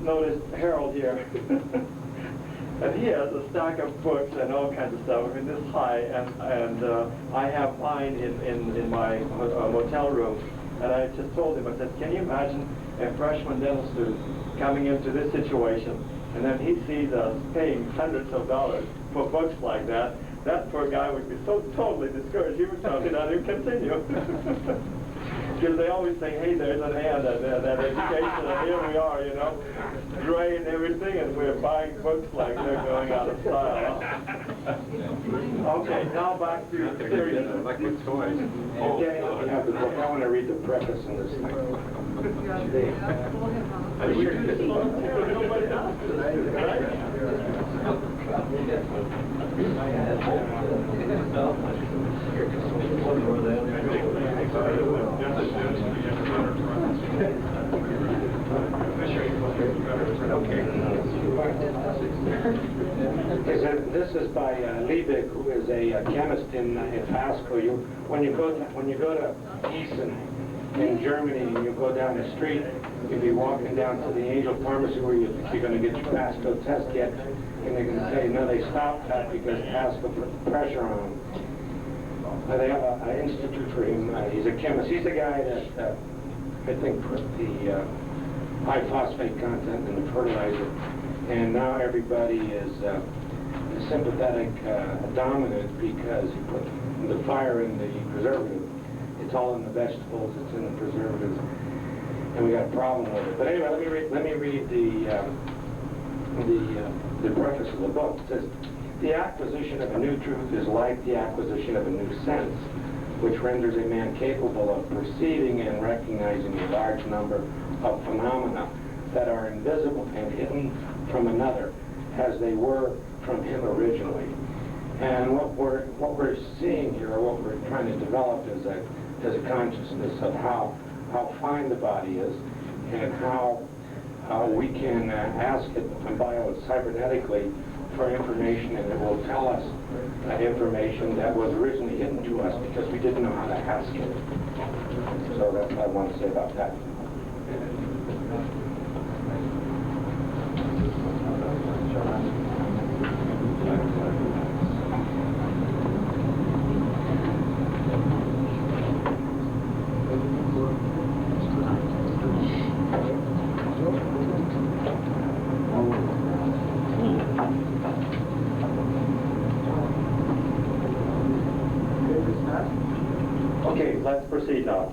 noticed Harold here, and he has a stack of books and all kinds of stuff. I mean, this high, and I have mine in my motel room. And I just told him, I said, can you imagine a freshman dental student coming into this situation, and then he sees us paying hundreds of dollars for books like that? That poor guy would be so totally discouraged, he would probably not even continue. Because they always say, hey, there's an ad, that education, and here we are, you know, gray and everything, and we're buying books like they're going out of style. Okay, now back to seriousness. Like with toys. Okay, you have the book. I want to read the preface in this thing. Nobody else tonight, right? This is by Liebig, who is a chemist in Pasco. When you go to Gießen in Germany and you go down the street, you'll be walking down to the Angel Pharmacy where you're going to get your Pasco test kit, and they're going to say, no, they stopped that because Pasco put pressure on them. They have an institute for him. He's a chemist. He's the guy that I think put the high phosphate content in the fertilizer, and now everybody is sympathetic, dominant, because he put the fire in the preservative. It's all in the vegetables. It's in the preservatives, and we got a problem with it. But anyway, let me read the preface of the book. It says, the acquisition of a new truth is like the acquisition of a new sense, which renders a man capable of perceiving and recognizing a large number of phenomena that are invisible and hidden from another, as they were from him originally. And what we're seeing here, or what we're trying to develop, is a consciousness of how fine the body is, and how we can ask it cybernetically for information, and it will tell us information that was originally hidden to us because we didn't know how to ask it. So that's what I want to say about that. Okay, let's proceed now.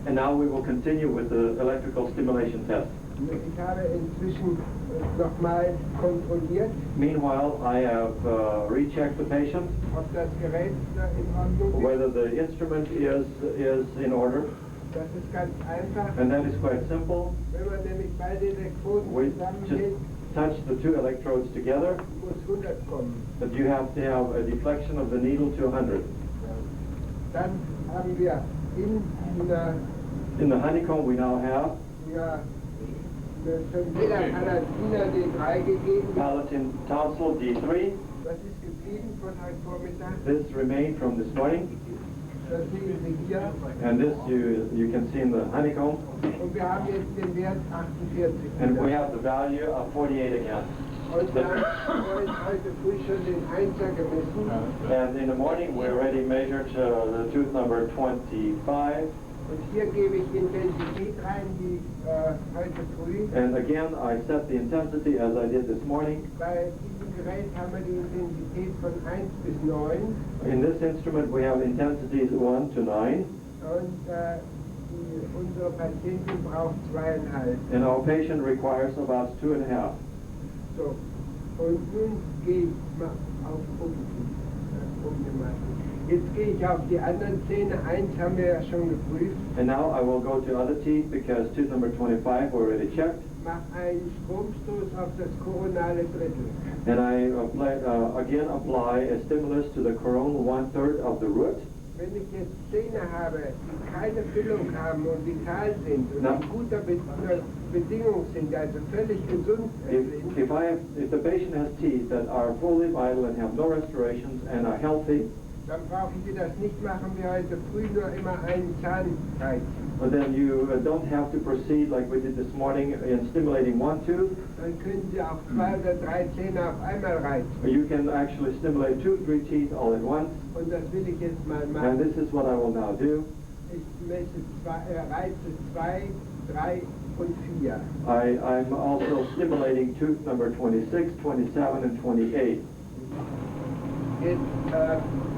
And now we will continue with the electrical stimulation test. Ich habe inzwischen nochmal kontrolliert, Meanwhile, I have rechecked the patient, ob das Gerät in Ordnung ist. whether the instrument is in order, Das ist ganz einfach. and that is quite simple. Wenn man nämlich beide Elektroden We just zusammenhält, touch the two electrodes together, muss 100 kommen. but you have to have a deflection of the needle to 100. Dann haben wir In the honeycomb we now have Palatina D3 gegeben. Palatin tonsil D3. Das ist geblieben von heute Vormittag. This remained from this morning, Das sehen Sie hier. and this you can see in the honeycomb. Und wir haben jetzt den Wert 48. And we have the value of 48 again. Und dann habe ich heute früh schon den Einser gemessen. And in the morning we already measured the tooth number 25. Und hier gebe ich Intensität rein, die heute früh. And again I set the intensity as I did this morning. Bei diesem Gerät haben wir die Intensität von 1 bis 9. In this instrument we have intensities 1 to 9. Und unsere Patientin braucht 2,5. And our patient requires about 2.5. So, und nun gehe ich mal auf Open. Jetzt gehe ich auf die anderen Zähne. Eins haben wir ja schon geprüft. And now I will go to other teeth because tooth number 25 we already checked. Mach einen Stromstoß auf das koronale Drittel. And I again apply a stimulus to the coronal 1/3 of the root. Wenn ich jetzt Zähne habe, die keine Füllung haben und vital sind und Na. in guter Bedingung sind, also völlig gesund sind, If the patient has teeth that are fully vital and have no restorations and are healthy, dann brauchen Sie das nicht machen wie heute früh, nur immer einen Zahn reizen. then you don't have to proceed like we did this morning in stimulating one tooth. Dann können Sie auch 2 oder 3 Zähne auf einmal reizen. You can actually stimulate 2 or 3 teeth all at once. Und das will ich jetzt mal And machen. this is what I will now do. Ich reize 2, 3 und 4. I'm also stimulating tooth number 26, 27, and 28. Jetzt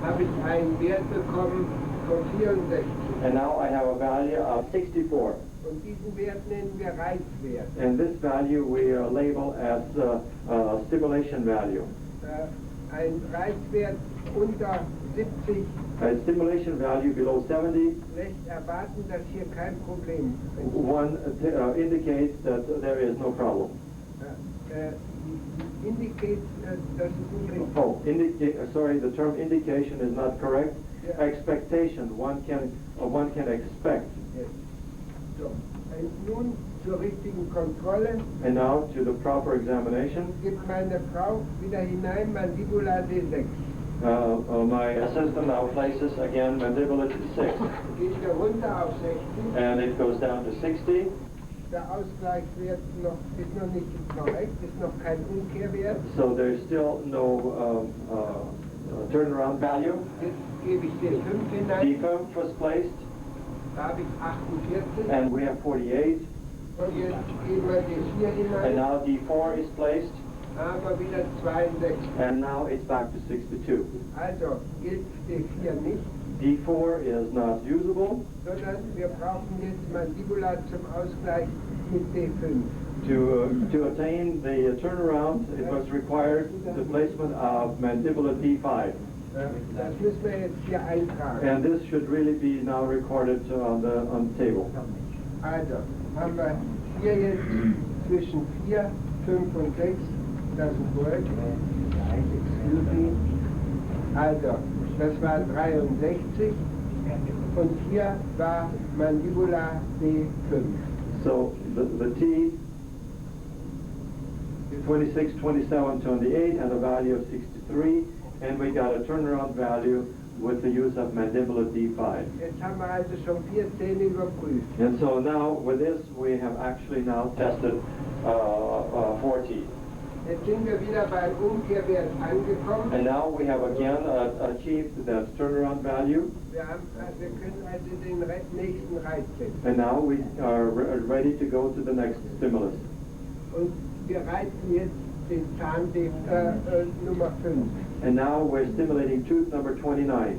habe ich einen Wert bekommen von 64. And now I have a value of 64. Und diesen Wert nennen wir Reizwert. And this value we label as stimulation value. Ein Reizwert unter 70 A stimulation value below 70, lässt erwarten, dass hier kein Problem ist. one indicates that there is no problem. Indicates, das ist nicht richtig. Oh, sorry, the term indication is not correct. Yeah. Expectation, one can expect. Yes. So. Und nun zur richtigen Kontrolle And now to the proper examination. gibt meine Frau wieder hinein Mandibula D6. My assistant now places again mandibular to 6, Geht er runter auf 60. and it goes down to 60. Der Ausgleichswert ist noch nicht korrekt, ist noch kein Umkehrwert. So there's still no turnaround value. Jetzt gebe ich dir 5 hinein, D5 was placed, da habe ich 48. and we have 48. Und jetzt geben wir D4 And hinein, now D4 is placed, da haben wir wieder 62. and now it's back to 62. Also gilt D4 nicht, D4 is not usable. sondern wir brauchen jetzt Mandibula zum Ausgleich mit D5. To attain the turnaround, it was required the placement of mandibular D5. Das müssen wir jetzt hier eintragen. And this should really be now recorded on the table. Also haben wir hier jetzt zwischen 4, 5 und 6, doesn't work. Excuse me. Also, das war 63 und hier war Mandibula D5. So the teeth, 26, 27, 28 had a value of 63, and we got a turnaround value with the use of mandibular D5. Jetzt haben wir also schon 4 Zähne überprüft. And so now with this we have actually now tested 4 teeth. Jetzt sind wir wieder beim Umkehrwert angekommen. And now we have again achieved that turnaround value. Wir können also den nächsten Reiz setzen. And now we are ready to go to the next stimulus. Und wir reizen jetzt den Zahn Nummer 5. And now we're stimulating tooth number 29.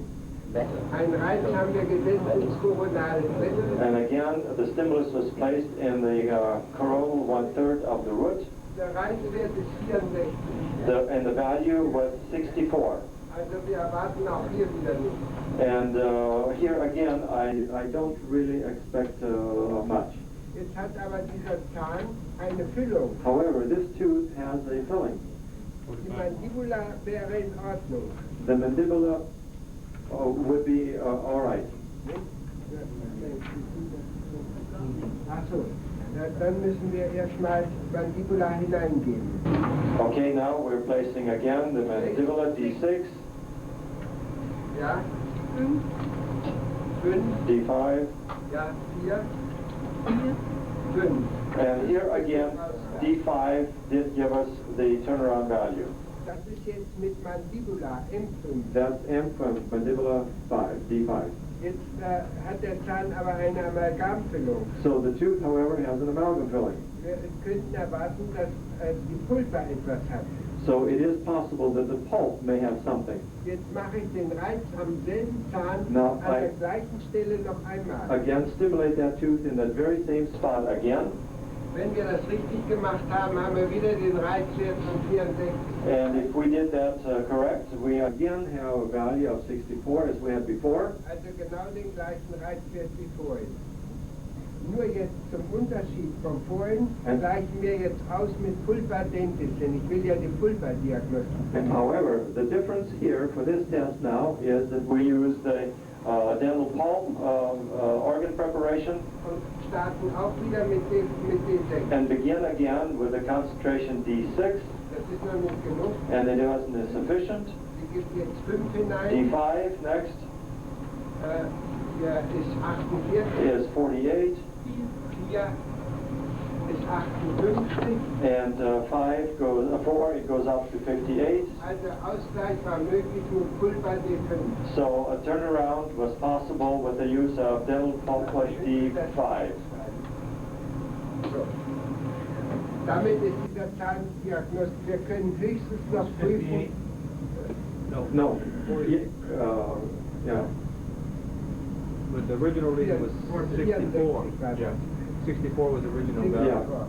Ein Reiz haben wir gesetzt ins koronale Drittel. And again, the stimulus was placed in the coronal 1/3 of the root. Der Reizwert ist 64. And the value was 64. Also wir erwarten auch hier wieder nicht. And here again, I don't really expect much. Jetzt hat aber dieser Zahn eine Füllung. However, this tooth has a filling. Die Mandibula wäre in Ordnung. The mandibula would be all right. Achso, dann müssen wir erstmal Mandibula hineingeben. Okay, now we're placing again the mandibular D6, Ja, 5, 5, D5, ja, 4, 5. and here again, D5 did give us the turnaround value. Das ist jetzt mit Mandibula M5. That's M from mandibula 5, D5. Jetzt hat der Zahn aber eine Amalgamfüllung. So the tooth, however, has an amalgam filling. Wir könnten erwarten, dass die Pulpa etwas hat. So it is possible that the pulp may have something. Jetzt mache ich den Reiz am selben Zahn Now, an der gleichen Stelle noch einmal. Again, stimulate that tooth in that very same spot again. Wenn wir das richtig gemacht haben, haben wir wieder den Reizwert von 64. And if we did that correct, we again have a value of 64 as we had before. Also genau den gleichen Reizwert wie vorhin. Nur jetzt zum Unterschied von vorhin gleichen wir jetzt aus mit Pulverdentis, denn ich will ja die Pulverdiagnostik. And however, the difference here for this test now is that we use the dental pulp organ preparation Und starten auch wieder mit D6. and begin again with the concentration D6, Das ist noch nicht genug. and it wasn't sufficient. Sie gibt jetzt 5 hinein. D5 next Ja, ist 48. is 48, 4 ist 58. and 4 it goes up to 58. Also Ausgleich war möglich mit Pulver D5. So a turnaround was possible with the use of dental pulp plus D5. So. Damit ist dieser Zahndiagnostik. Wir können höchstens noch prüfen. No. Yeah. But the original reading was 64. Yeah. 64 was the original value. Yeah.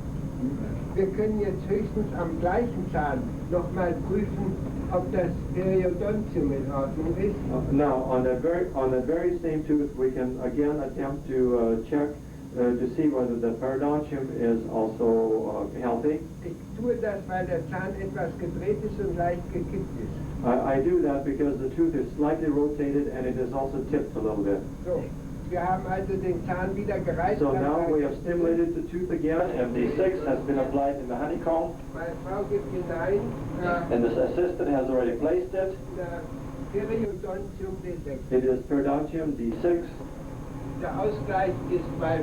Wir können jetzt höchstens am gleichen Zahn nochmal prüfen, ob das Periodontium in Ordnung ist. Now, on that very same tooth, we can again attempt to check to see whether the periodontium is also healthy. Ich tue das, weil der Zahn etwas gedreht ist und leicht gekippt ist. I do that because the tooth is slightly rotated and it is also tipped a little bit. So, wir haben also den Zahn wieder gereizt. So now we have stimulated the tooth again, and D6 has been applied in the honeycomb, Meine Frau gibt hinein, and the assistant has already placed it. Periodontium D6. It is periodontium D6, Der Ausgleich ist bei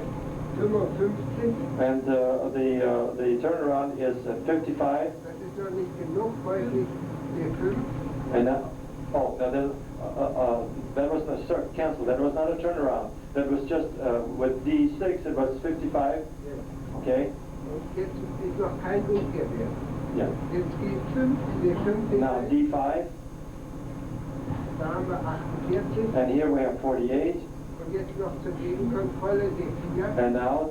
55. and the turnaround is at 55. Das ist noch nicht genug, häufig D5. And that, that was not canceled. That was not a turnaround. That was just with D6. It was 55. Okay. Und jetzt ist noch kein Umkehrwert. Yeah. Jetzt geht 5 in die 5 Now hinein. D5, Da haben wir 48. and here we have 48. Und jetzt noch zur Gegenkontrolle D4. And now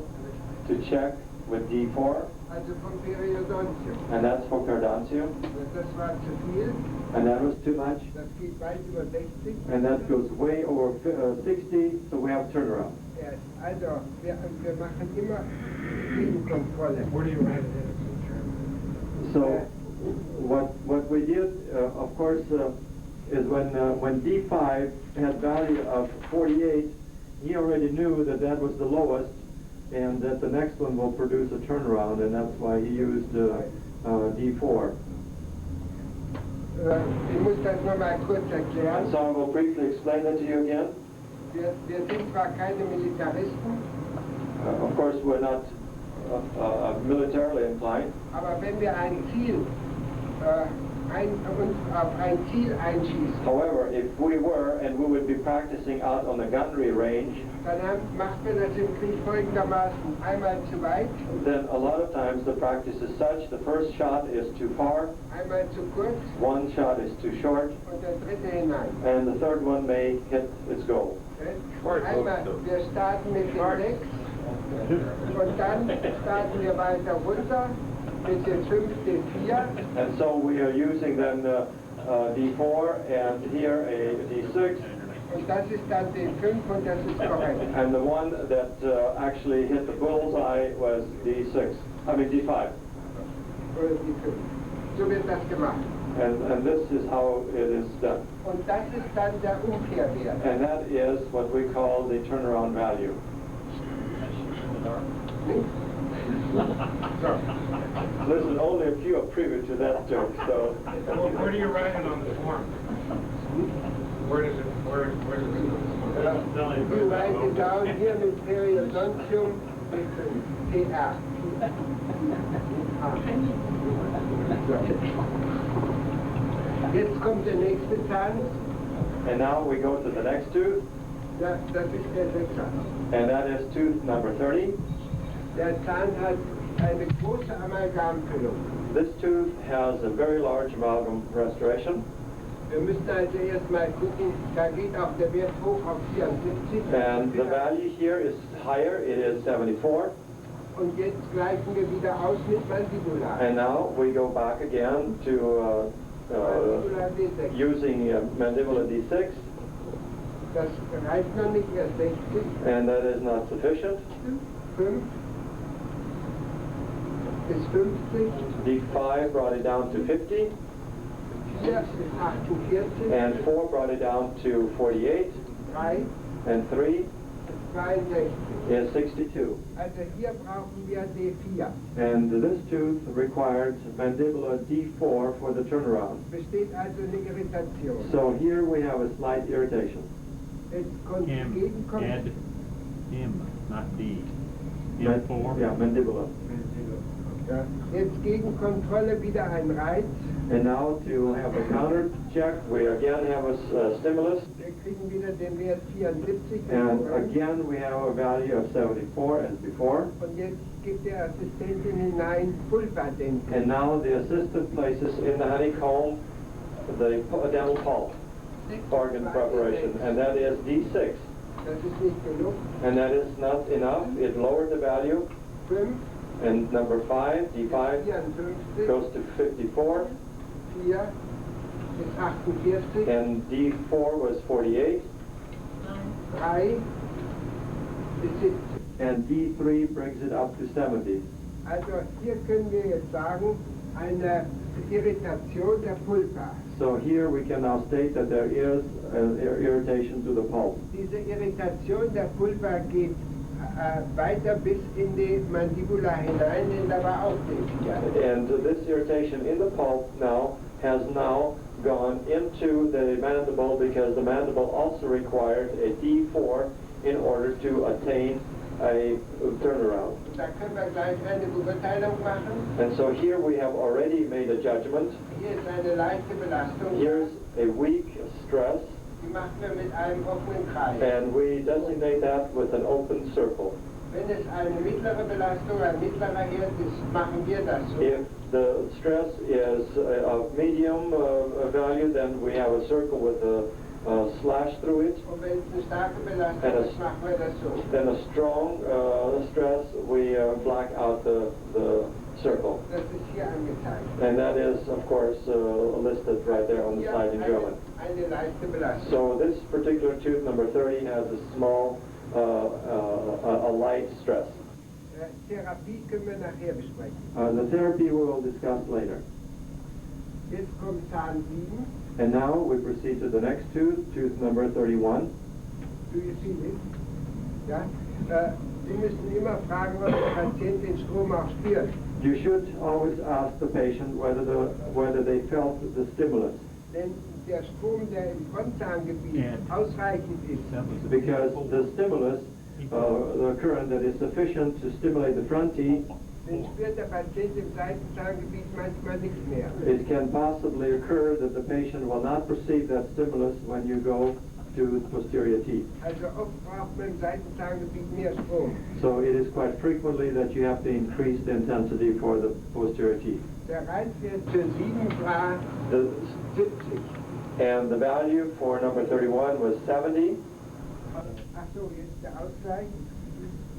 to check with D4, Also vom Periodontium. and that's for periodontium. Das war zu viel. And that was too much. Das geht weit über 60. And that goes way over 60, so we have turnaround. Ja, also, wir machen immer Gegenkontrolle. Where do you write it in? So what we did, of course, is when D5 had value of 48, he already knew that that was the lowest, and that the next one will produce a turnaround, and that's why he used D4. Ich muss das nochmal kurz erklären. And so I will briefly explain that to you again. Wir sind zwar keine Militaristen, Of course, we're not militarily inclined, aber wenn wir ein Ziel, uns auf ein Ziel einschießen, however, if we were and we would be practicing out on the gunnery range, dann macht man das im Krieg folgendermaßen: einmal zu weit, then a lot of times the practice is such, the first shot is too far, einmal zu kurz one shot is too short, und der dritte hinein. and the third one may hit its goal. Einmal, wir starten mit dem 6 und dann starten wir weiter runter mit dem 5 D4. And so we are using then D4 and here a D6, Und das ist dann D5 und das ist korrekt. and the one that actually hit the bullseye was D6, I mean D5. Oder D5. So wird das gemacht. And this is how it is done. Und das ist dann der Umkehrwert. And that is what we call the turnaround value. Listen, only a few are privy to that joke, so. Well, where do you write it on the form? Where does it go? You write it down here mit Periodontium mit PR. Jetzt kommt der nächste Zahn. And now we go to the next tooth, Das ist der 6er. and that is tooth number 30. Der Zahn hat eine große Amalgamfüllung. This tooth has a very large amalgam restoration, Wir müssen also erstmal gucken, da geht auch der Wert hoch auf 74. and the value here is higher, it is 74. Und jetzt gleichen wir wieder aus mit Mandibular. And now we go back again to Mandibular D6. using mandibular D6, Das reicht noch nicht, erst 60. and that is not sufficient. 5 ist 50. D5 brought it down to 50, 4 ist 48. and 4 brought it down to 48, 3 and 3 ist 62. is 62. Also hier brauchen wir D4. And this tooth required mandibular D4 for the turnaround. Besteht also eine Irritation. So here we have a slight irritation. Jetzt kommt entgegenkommt. Add M, not D. Man- M4. Yeah, mandibular. Ja. Jetzt gegen Kontrolle wieder ein Reiz. And now to have a counter check, we again have a stimulus, Wir kriegen wieder den Wert 74. and again we have a value of 74 as before. Und jetzt gibt der Assistentin hinein Pulverdenken. And now the assistant places in the honeycomb the dental pulp organ preparation, and that is D6. Das ist nicht genug. And that is not enough. It lowered the value. 5 And number 5, D5, 54. goes to 54, 4 ist 48. and D4 was 48, 3 ist 70. and D3 brings it up to 70. Also hier können wir jetzt sagen, eine Irritation der Pulpa. So here we can now state that there is an irritation to the pulp. Diese Irritation der Pulpa geht weiter bis in die Mandibula hinein, denn da war auch D4. And this irritation in the pulp now has now gone into the mandible, because the mandible also required a D4 in order to attain a turnaround. Da können wir gleich eine Beurteilung machen. And so here we have already made a judgment. Hier ist eine leichte Belastung. Here's a weak stress, Die machen wir mit einem offenen Kreis. and we designate that with an open circle. Wenn es eine mittlere Belastung, ein mittlerer Herd ist, machen wir das so. If the stress is of medium value, then we have a circle with a slash through it. Und wenn es eine starke Belastung ist, machen wir das so. Then a strong stress, we black out the circle. Das ist hier angezeigt. And that is, of course, listed right there on the Hier slide in German. eine leichte Belastung. So this particular tooth, number 30, has a small, a light stress. Therapie können wir nachher besprechen. The therapy we will discuss later. Jetzt kommt Zahn 7. And now we proceed to the next tooth, tooth number 31. Do you see it? Ja? Sie müssen immer fragen, ob der Patient den Strom auch spürt. You should always ask the patient whether they felt the stimulus, Wenn der Strom, der im Frontzahngebiet ausreichend ist, because the stimulus, the current that is sufficient to stimulate the front teeth, dann spürt der Patient im Seitenzahngebiet manchmal nichts mehr. it can possibly occur that the patient will not perceive that stimulus when you go to the posterior teeth. Also oft braucht man im Seitenzahngebiet mehr Strom. So it is quite frequently that you have to increase the intensity for the posterior teeth. Der Reizwert für 7 war The, 70. and the value for number 31 was 70, Ach so, jetzt der Ausgleich.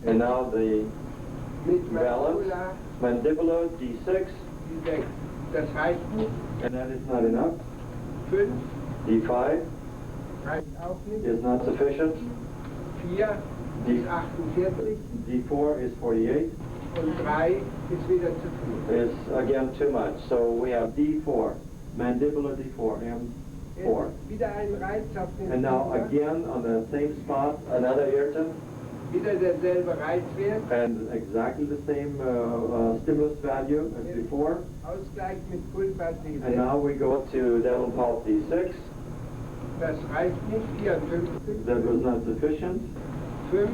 and now the Mit balance, Mandibula, mandibular D6, das reicht nicht. and that is not enough. 5 D5 reicht auch nicht. is not sufficient. 4 ist 48 D4 is 48, und 3 ist wieder zu viel. is again too much. So we have D4, mandibular D4, M4. Jetzt wieder ein Reiz auf den And now Finger. again on the same spot, another irritant, Wieder derselbe Reizwert. and exactly the same stimulus value as before. Ausgleich mit Pulver And now we go to dental pulp D6. Das reicht nicht. 54. That was not sufficient. 5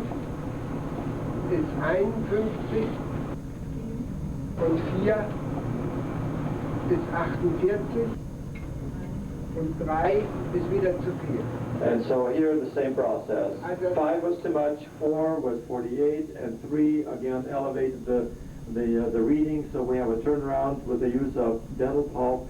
ist 51 und 4 ist 48 und 3 ist wieder zu viel. And so here the same process. 5 was too much, 4 was 48, and 3 again elevated the reading, so we have a turnaround with the use of dental pulp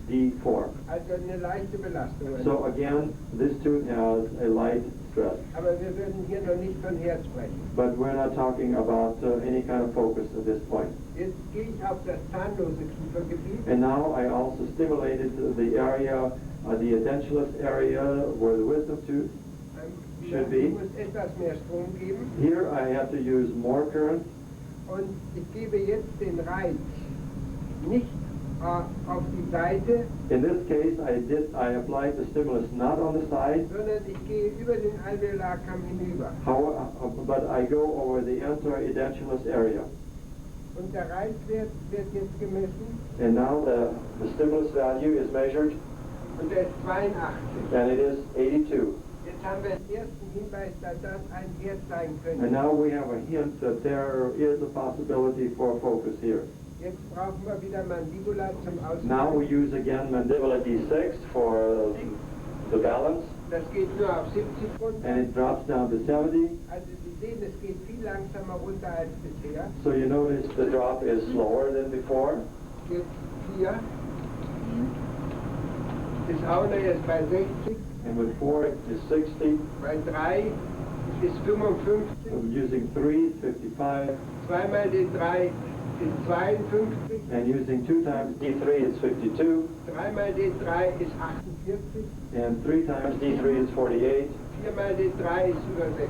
D4. Also eine leichte Belastung. So again, this tooth has a light stress. Aber wir würden hier noch nicht von Herz sprechen. But we're not talking about any kind of focus at this point. Jetzt gehe ich auf das zahnlose Kiefergebiet. And now I also stimulated the area, the edentulous area where the wisdom tooth should be. Ich muss etwas mehr Strom geben. Here I have to use more current. Und ich gebe jetzt den Reiz nicht auf die Seite, In this case, I applied the stimulus not on the side, sondern ich gehe über den Alveolarkamm hinüber. but I go over the anteroedentulous area. Und der Reizwert wird jetzt gemessen And now the stimulus value is measured, und der ist 82. and it is 82. Jetzt haben wir den ersten Hinweis, dass das ein Herz sein And könnte. now we have a hint that there is a possibility for focus here. Jetzt brauchen wir wieder Mandibula zum Now we Ausgleich. use again mandibula D6 for the balance, Das geht nur auf 70 runter. and it drops down to 70. Also Sie sehen, es geht viel langsamer runter als bisher. So you notice the drop is slower than before. Jetzt 4. Das Auner ist bei 60. And with 4 it is 60. Bei 3 ist 55. Using 3 is 55. Zweimal D3 ist 52. And using 2 times D3 is 52. Dreimal D3 ist 48. And 3 times D3 is 48. Viermal D3 ist über 60.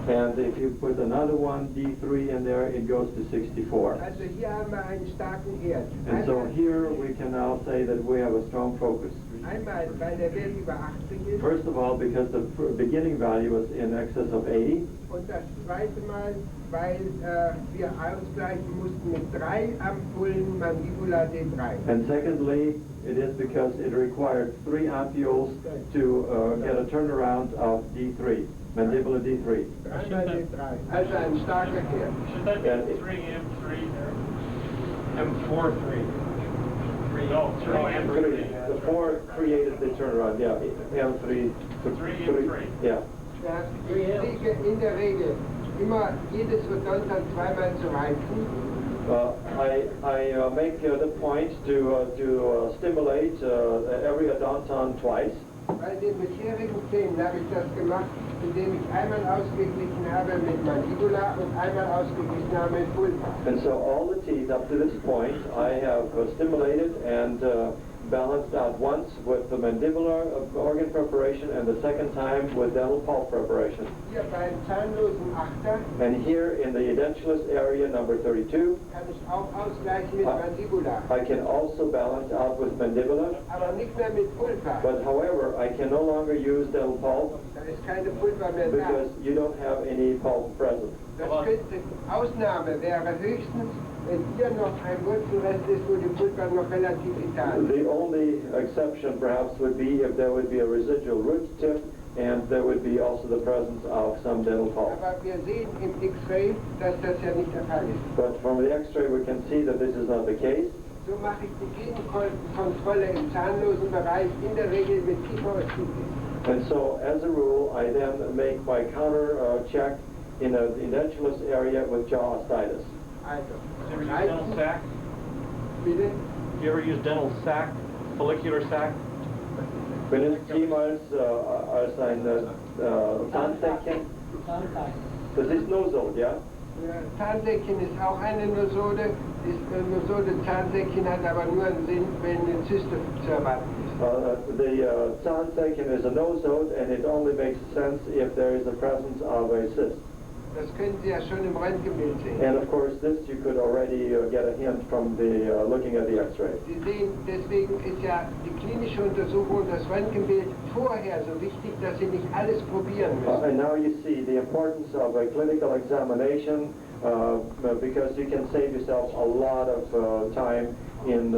And if you put another one, D3 in there, it goes to 64. Also hier haben wir einen starken Herd. And so here we can now say that we have a strong focus. Einmal, weil der Wert über 80 ist. First of all, because the beginning value is in excess of 80. Und das zweite Mal, weil wir ausgleichen mussten mit 3 Ampullen Mandibula D3. And secondly, it is because it required 3 ampules to get a turnaround of D3, mandibula D3. Dreimal D3. Also ein starker Herd. Should that be And 3M3 there? M4 3. No, 3M3. The 4 created the turnaround, yeah, M3. 3M3. Yeah. Ja, ich kriege in der Regel immer jedes Odonton zweimal zu reizen. I make the point to stimulate every odonton twice. Bei den bisherigen Zähnen habe ich das gemacht, indem ich einmal ausgeglichen habe mit Mandibula und einmal ausgeglichen habe mit Pulpa. And so all the teeth up to this point I have stimulated and balanced out once with the mandibular organ preparation and the second time with dental pulp preparation. Hier beim zahnlosen Achter And here in the edentulous area number 32, kann ich auch ausgleichen mit Mandibula, I can also balance out with mandibular, aber nicht mehr mit Pulpa. but however I can no longer use dental pulp Da ist keine Pulpa mehr da. because you don't have any pulp present. Das könnte, Ausnahme wäre höchstens, wenn hier noch ein Wurzelrest ist, wo die Pulpa noch relativ vital ist. The only exception perhaps would be if there would be a residual root tip and there would be also the presence of some dental pulp. Aber wir sehen im X-Ray, dass das ja nicht der Fall ist. But from the x-ray we can see that this is not the case. So mache ich die Gegenkontrolle im zahnlosen Bereich in der Regel mit Kieferostitis. And so as a rule I then make my counter check in the edentulous area with jaw osteitis. Also, Do you ever use dental sac? bitte? Do you ever use dental sac, follicular sac? Benutzt jemals als ein Zahnsäckchen? Das ist Nosol, ja? Zahnsäckchen ist auch eine Nosode. Nosode Zahnsäckchen hat aber nur einen Sinn, wenn eine Zyste zu erwarten ist. The Zahnsäckchen is a nosode and it only makes sense if there is a presence of a cyst. Das können Sie ja schon im Röntgenbild sehen. And of course this you could already get a hint from the looking at the x-ray. Sie sehen, deswegen ist ja die klinische Untersuchung, das Röntgenbild vorher so wichtig, dass Sie nicht alles probieren müssen. And now you see the importance of a clinical examination because you can save yourself a lot of time in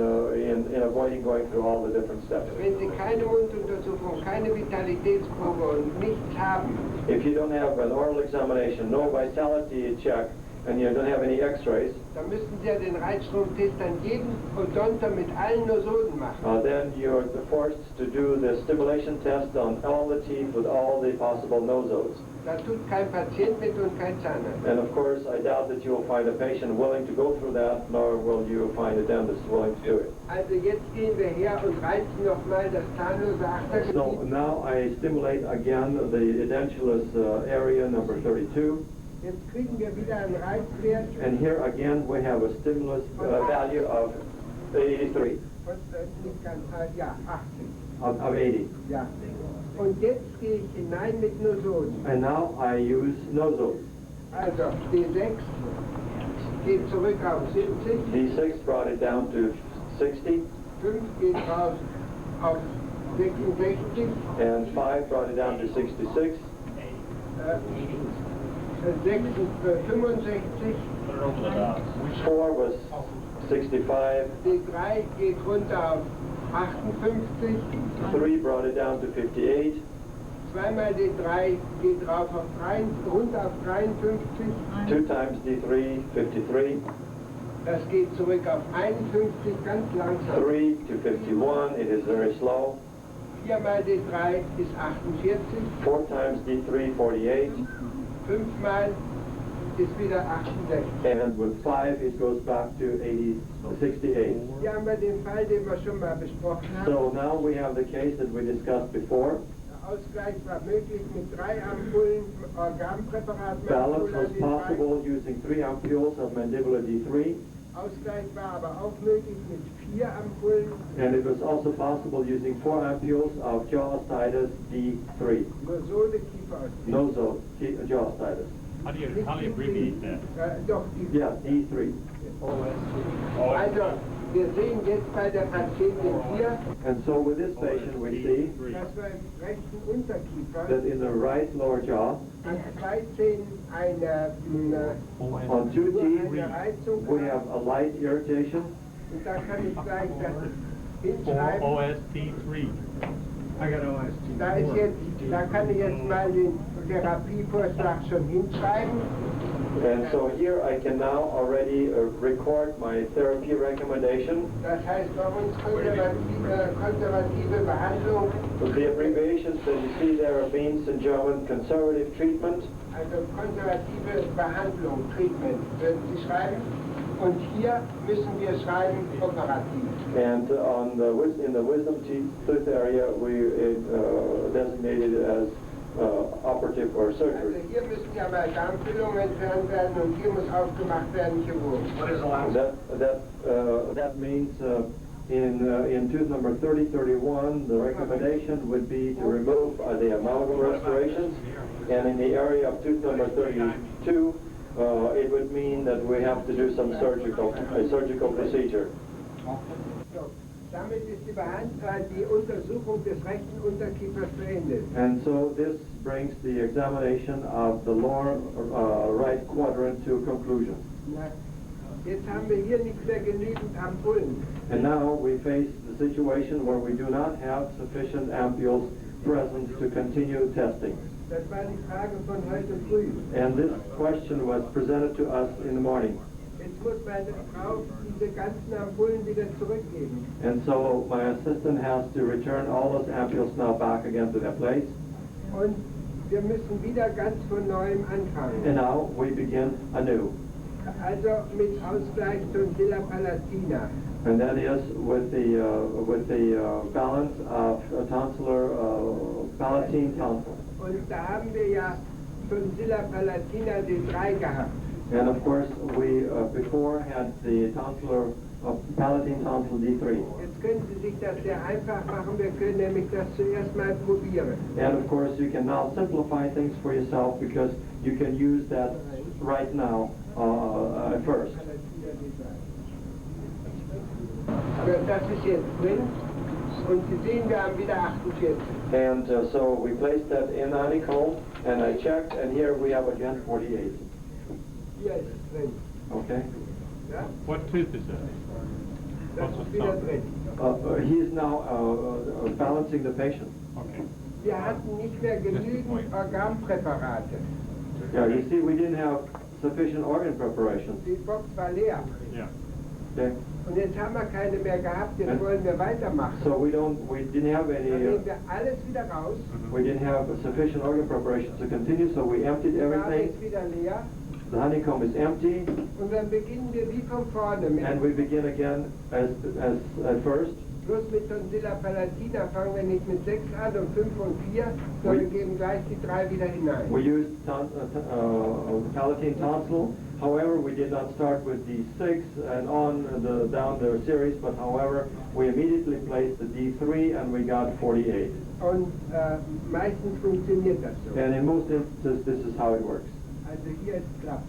avoiding going through all the different steps. Wenn Sie keine Munduntersuchung, keine Vitalitätsprobe und nichts haben, If you don't have an oral examination, no vitality check, and you don't have any x-rays, dann müssen Sie ja den Reizstromtest an jedem Odonter mit allen Nosoden machen. then you're forced to do the stimulation test on all the teeth with all the possible nosodes. Da tut kein Patient mit und kein Zahnarzt. And of course, I doubt that you will find a patient willing to go through that, nor will you find a dentist willing to do it. Also jetzt gehen wir her und reizen nochmal das zahnlose So Achtergebiet. now I stimulate again the edentulous area number 32. Jetzt kriegen wir wieder einen Reizwert And here again we have a stimulus value of 83, von nicht ganz, ja, 80. of 80. Ja. Und jetzt gehe ich hinein mit Nosoden. And now I use nosodes. Also D6 geht zurück auf 70, D6 brought it down to 60, 5 geht raus auf 66, and 5 brought it down to 66, 65, 4 was 65, D3 geht runter auf 58, 3 brought it down to 58, zweimal D3 geht rauf auf 3, runter auf 53, 2 times D3, 53, das geht zurück auf 51, ganz langsam. 3 to 51, it is very slow, 4 mal D3 ist 48, 4 times D3, 48, 5 mal ist wieder 68. and with 5 it goes back to 68. Hier haben wir den Fall, den wir schon mal besprochen haben. So now we have the case that we discussed before. Der Ausgleich war möglich mit 3 Ampullen Organpräparat. Balance was possible using 3 ampules of mandibular D3, Ausgleich war aber auch möglich mit 4 Ampullen and it was also possible using 4 ampules of jaw-ostitis D3, Nosode Kieferosteopathie. nasal jaw-ostitis. How do you abbreviate that? Doch, die Yeah, D3. Also, wir sehen jetzt bei der Patientin hier, And so with this patient we see dass wir im rechten Unterkiefer that in the right lower jaw, an 2 Zähnen eine on 2 teeth, Reizung we have haben. a light irritation, Und da kann ich gleich das hinschreiben. OST3. Da ist jetzt, da kann ich jetzt mal den Therapievorschlag schon hinschreiben. and so here I can now already record my therapy recommendation. Das heißt bei uns konservative Behandlung, The abbreviations that you see there means in German conservative treatment, also konservative Behandlung, Treatment, würden Sie schreiben. Und hier müssen wir schreiben operativ. and in the wisdom tooth area we designated as operative or Also surgery. hier müssen die Amalgamfüllungen entfernt werden und hier muss aufgemacht werden, Chirurg. That means in tooth number 3031, the recommendation would be to remove the amalgam restorations, and in the area of tooth number 32, it would mean that we have to do some surgical procedure. So, damit ist die Untersuchung des rechten Unterkiefers beendet. And so this brings the examination of the lower right quadrant to conclusion. Na, jetzt haben wir hier nicht mehr genügend Ampullen. And now we face the situation where we do not have sufficient ampules present to continue testing. Das war die Frage von heute früh. And this question was presented to us in the morning. Jetzt muss meine Frau diese ganzen Ampullen wieder zurückgeben. And so my assistant has to return all those ampules now back again to their place. Und wir müssen wieder ganz von neuem anfangen. And now we begin anew. Also mit Ausgleich Tonsilla palatina. And that is with the balance of tonsillar palatine tonsil. Und da haben wir ja Tonsilla palatina D3 gehabt. And of course we before had the tonsillar palatine tonsil D3. Jetzt können Sie sich das sehr einfach machen. Wir können nämlich das zuerst mal probieren. And of course you can now simplify things for yourself because you can use that right now at first. Das ist jetzt drin. Und Sie sehen, wir haben wieder 48. And so we placed that in the honeycomb, and I checked, and here we have again 48. Hier ist es drin. Okay? Ja? What tooth is that? Das What's ist the wieder top? drin. He is now balancing the patient. Okay. Wir hatten nicht mehr genügend Organpräparate. Yeah, you see, we didn't have sufficient organ preparation. Die Box war leer. Yeah. Okay. Und jetzt haben wir keine mehr gehabt, jetzt wollen wir weitermachen. So we didn't have any, Dann nehmen wir alles wieder raus. we didn't have sufficient organ preparation to continue, so we emptied Die Ware everything. ist wieder leer. The honeycomb is empty, Und dann beginnen wir wie von vorne mit. and we begin again as at first. Plus mit Tonsilla Palatina fangen wir nicht mit 6 an und 5 und 4, sondern geben gleich die 3 wieder hinein. We used Palatine tonsil. However, we did not start with D6 and on down the series, but however, we immediately placed the D3 and we got 48. Und meistens funktioniert das so. And in most instances, this is how it works. Also hier ist klappt.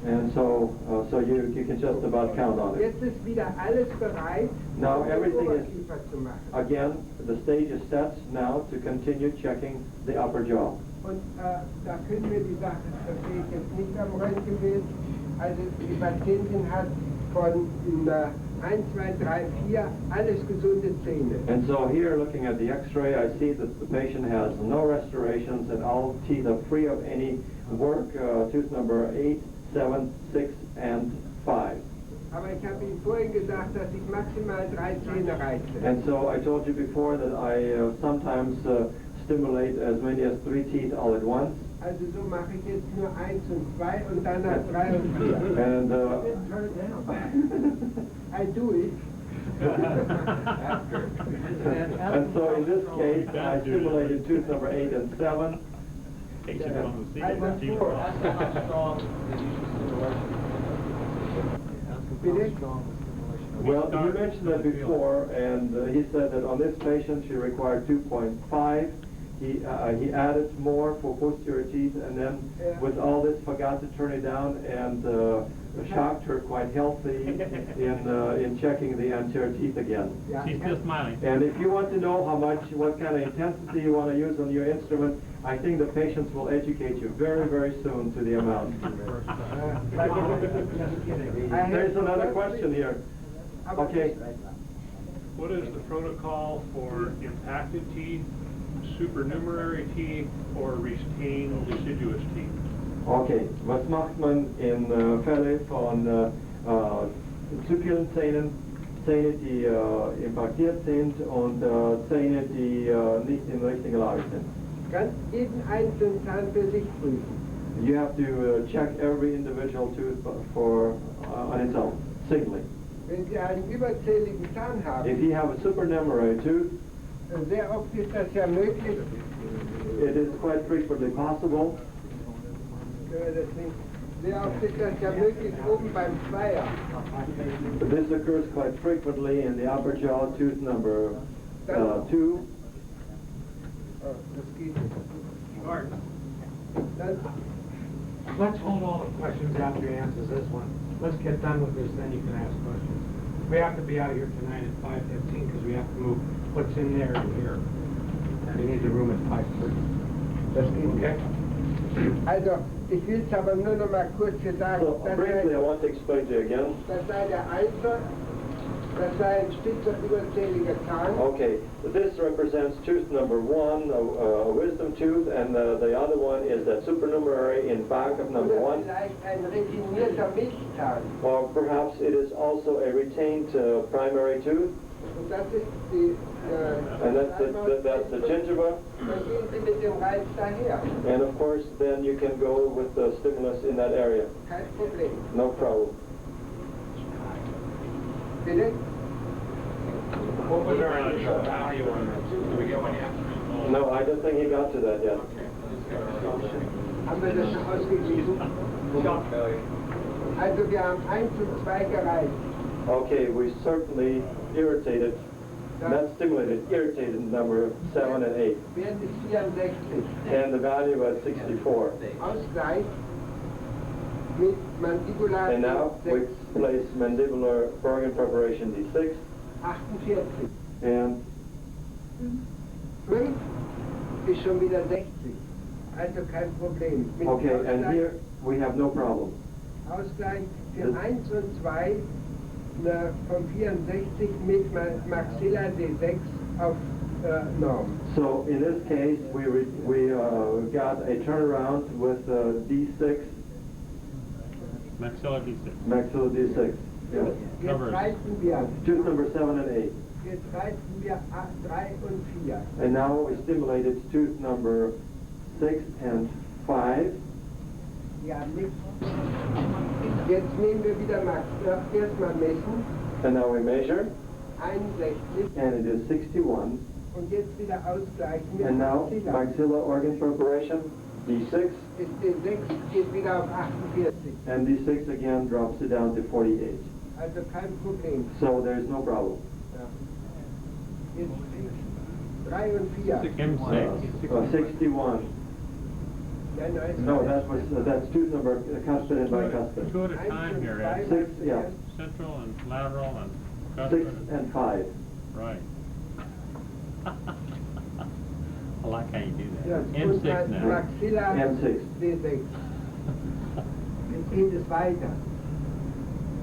And so you can just about count on it. Jetzt ist wieder alles bereit, Now den everything is, Oberkiefer zu machen. again, the stage is set now to continue checking the upper jaw. Und da können wir die Sache, das sehe ich jetzt nicht am Röntgenbild. Also die Patientin hat von 1, 2, 3, 4 alles gesunde Zähne. And so here, looking at the X-ray, I see that the patient has no restorations and all teeth are free of any work, tooth number 8, 7, 6, and 5. Aber ich habe Ihnen vorhin gesagt, dass ich maximal 3 Zähne reize. And so I told you before that I sometimes stimulate as many as 3 teeth all at once. Also so mache ich jetzt nur 1 und 2 und danach 3 und 4. And I do it. and so in this case, I stimulated tooth number 8 and 7. Takes it from the seat I to want keep four. it Ask him how strong the stimulation. Bitte? Well, you mentioned that before, and he said that on this patient she required 2.5. He added more for posterior teeth, and then with all this forgot to turn it down, and shocked her quite healthy in checking the anterior teeth again. She's still smiling. And if you want to know what kind of intensity you want to use on your instrument, I think the patients will educate you very, very soon to the amount. There's another question here. Okay. What is the protocol for impacted teeth, supernumerary teeth, or retained deciduous teeth? Okay, was macht man in Fälle von zu vielen Zähnen, Zähne, die impactiert sind und Zähne, die nicht in der richtigen Lage sind? Ganz jeden einzelnen Zahn für sich prüfen. You have to check every individual tooth for on its own, singly. Wenn Sie einen überzähligen Zahn haben, If you have a supernumerary tooth, sehr oft ist das ja möglich, it is quite frequently possible. Sehr oft ist das ja möglich oben beim Zweier. This occurs quite frequently in the upper jaw, tooth number 2. Das geht nicht. Let's hold all the questions after you answer this one. Let's get done with this, then you can ask questions. We have to be out of here tonight at 5:15 because we have to move what's in there and here. We need the room at 5:30. Das geht nicht. Okay? Also, ich will es aber nur noch mal kurz hier sagen. So briefly, I want to explain to you again. Das sei der Einser, das sei ein spitzer überzähliger Zahn. Okay, this represents tooth number 1, a wisdom tooth, and the other one is that supernumerary in back of number Oder 1. vielleicht ein retinierter Milchzahn. Or perhaps it is also a retained primary tooth, Und das ist die... and that's the gingiva. Dann gehen Sie mit dem Reiz daher. And of course, then you can go with the stimulus in that area. Kein Problem. No problem. Bitte? What was our initial value on this? Did we get one yet? No, I don't think he got to that yet. Haben wir das schon ausgeglichen? Also wir haben 1 und 2 gereizt. Okay, we certainly irritated, not stimulated, irritated number 7 and 8. Wert ist 64. And the value was 64. Ausgleich mit Mandibular And now we 6, place mandibular organ preparation D6 48. and 5 ist schon wieder 60. Also kein Problem. Mit okay, and Ausgleich, here we have no problem. Ausgleich für 1 und 2 von 64 mit Maxilla D6 auf Norm. So in this case, we got a turnaround with D6 Maxilla D6. Maxilla D6. Yeah. Jetzt reißen wir. Tooth number 7 and 8. Jetzt reißen wir 3 und 4. And now we stimulated tooth number 6 and 5. Ja, nichts. Jetzt nehmen wir wieder Max. Erstmal messen. And now we measure, 61. and it is 61. Und jetzt wieder ausgleichen mit And now Maxilla. maxilla organ preparation, D6, Ist D6 geht wieder auf 48. and D6 again drops it down to 48. Also kein Problem. So there's no problem. Jetzt 3 und 4. M6. 61. No, that's tooth number cuspid and bicuspid. Two at a time here, Ed. 6, yeah, Central and lateral and 6 cuspid. and 5. Right. I like how you do Ja, that. M6 now. Maxilla M6. D6. Jetzt geht es weiter.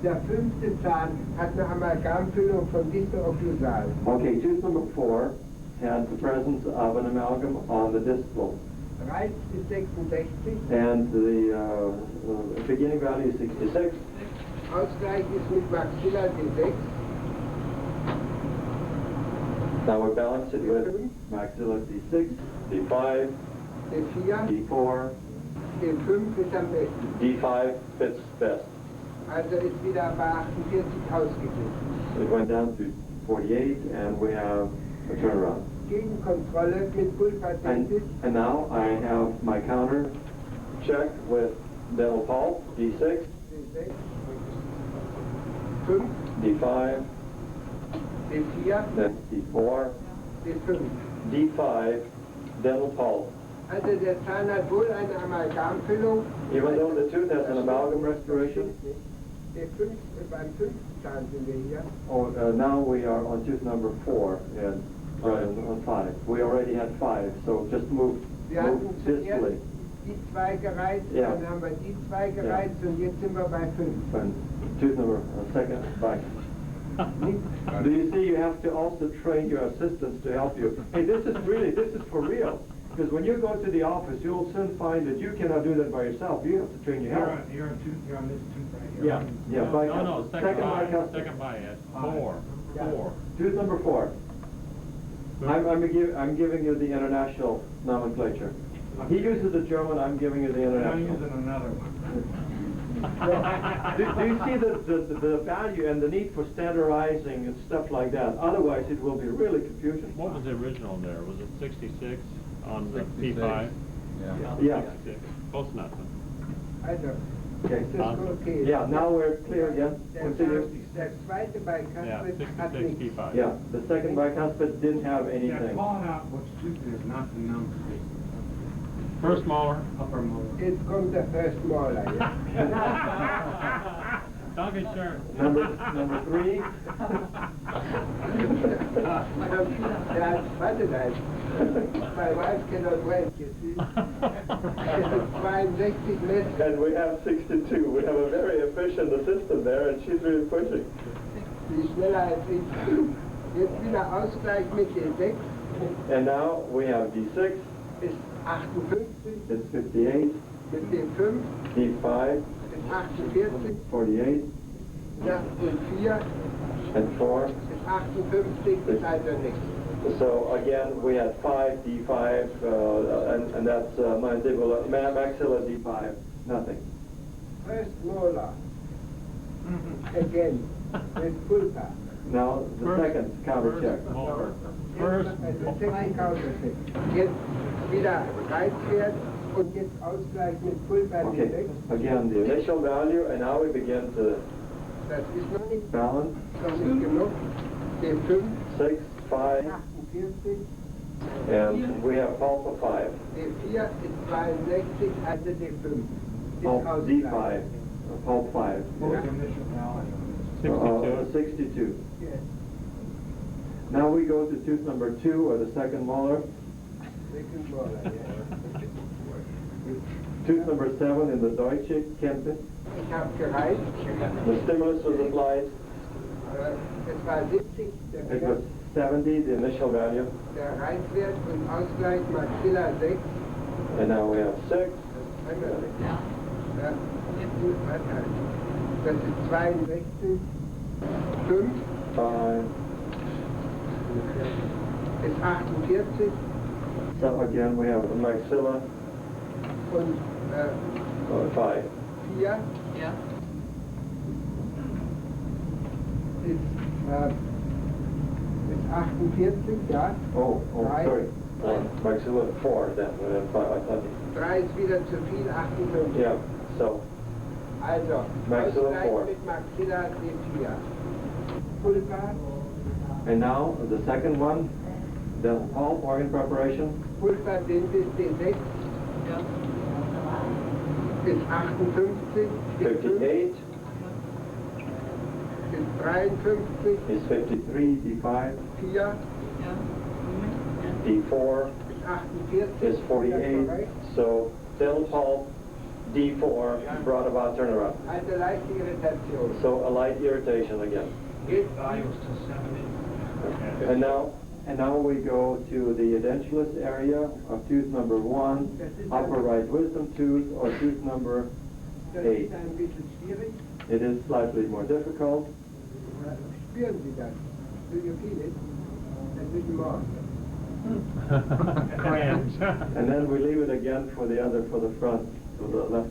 Der 5. Zahn hat eine Amalgamfüllung von distal occlusal. Okay, tooth number 4 had the presence of an amalgam on the distal. Reiz ist 66. And the beginning value is 66. Ausgleich ist mit Maxilla D6. Now we balance it with maxilla D6, D5, D4. D4, D5 ist am besten. D5 fits best. Also ist wieder bei 48 ausgeglichen. It went down to 48 and we have a turnaround. Gegenkontrolle mit Pulpatentis. And now I have my counter check with dental pulp, D6, D6. 5. D5, D4. then D4, D5. D5, dental pulp. Also der Zahn hat wohl eine Amalgamfüllung. Even though the tooth has an amalgam restoration, Beim 5. Zahn sind wir hier. now we are on tooth number 4 and on 5. We already had 5, so just move Wir hatten zuerst distally. die 2 gereizt, Ja. dann haben wir die 2 gereizt und jetzt sind wir bei 5. And tooth number second back. Do you see you have to also train your assistants to help you? Hey, this is for real. Because when you go to the office, you'll soon find that you cannot do that by yourself. You have to train your help. You're on this tooth right here. Yeah, No, second by, bicuspid. second by, Ed. 4. 4. Tooth number 4. I'm giving you the international nomenclature. He uses the German, I'm giving you the I'm international. using another one. Do you see the value and the need for standardizing and stuff like that? Otherwise, it will be really confusing. What was the original there? Was it 66 on the 66. P5? Yeah. 66. Close enough. Also, Okay. ist das okay? Yeah, now we're clear again. Continue. Der zweite Yeah, Bicuspid hat 66 nichts. P5. Yeah, the second bicuspid didn't have Yeah, anything. call out which tooth it is, not the number. First molar. Upper molar. Jetzt kommt der First Molar. Ja? Don't get sure. Number 3. Ja, warte mal. My wife cannot wait, you see. Es ist 62 Meter. And we have 62. We have a very efficient assistant there, and she's really pushing. Sie ist schneller als ich. Jetzt wieder Ausgleich mit D6. And now we have D6, Ist 58. it's 58, Mit D5 D5, ist 48. 48, Ja, und 4 and 4. ist 58. Ist also nichts. So again, we had 5, D5, and that's mandibular, maxilla D5, nothing. First Molar. Again. With pulpa. Now the second counter check. Molar. First, First. also second countercheck. Jetzt wieder Reizwert und jetzt Ausgleich mit Pulpa Okay, D6. again the initial value, and now we begin to Das ist noch nicht, balance. noch nicht genug. D5, 6, 5, 48. and we have pulp of 5. D4 ist 62, also D5. Ist Pulp Ausgleich. D5, pulp 5. What was the initial value? 62. 62. Yes. Now we go to tooth number 2, or the second molar. Second Molar, yes. Tooth number 7 in the Deutsche Kenntnis. Ich habe gereizt. The stimulus was applied. Es war 70, der It was 70, the initial value. der Reizwert und Ausgleich Maxilla 6. And now we have 6. Ja, das ist 62, 5 5. ist 48 So again, we have a maxilla, und 5. 4 Ja. ist 48, ja. Oh, Drei. sorry. Maxilla 4 then, and then 5, I thought. 3 ist wieder zu viel, 58. Yeah, so, Also, Maxilla Ausgleich 4. mit Maxilla D4. Pulpa, and now the second one, the pulp organ preparation, Pulpa Dentis D6 Ja. ist 58, D58 ist 53, is 53, D5, 4 Ja. D4 ist 48. is 48, so cell pulp, D4 brought about turnaround. Also leichte Irritation. So a light irritation again. Jetzt And now we go to the edentulous area of tooth number 1, upper right wisdom tooth, or tooth number das 8. ist ein bisschen schwierig. It is slightly more difficult. Spüren Sie das? Do you feel it? Ein bisschen more. Clams. And then we leave it again for the front, to the left.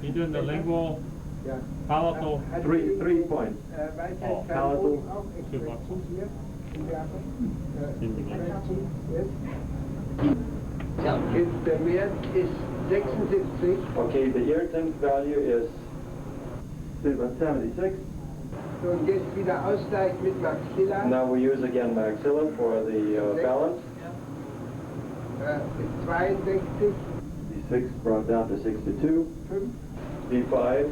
You doing the lingual, Ja. palatal? Hat 3 points. Weisheit palatal. auch Two extrem bucks. gut hier. In der Arbeit. Yes. Jetzt der Wert ist 76. Okay, the irritant value is 76. So, und jetzt wieder Ausgleich mit Maxilla. Now we use again maxilla for the balance. Ist 62, D6 brought down to 62. 5 D5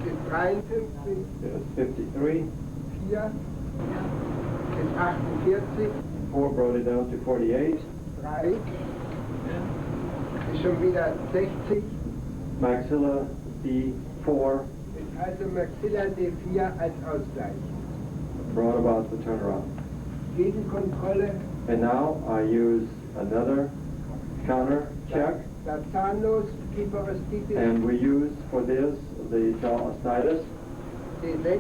ist 53, is 53. 4 ist 48, 4 brought it down to 48. 3 ist schon wieder 60, Maxilla D4 ist also Maxilla D4 als Ausgleich. brought about the turnaround. Gegenkontrolle, And now I use another counter check, der Zahnlos, Kieferostitis, and we use for this the jaw osteitis. D6,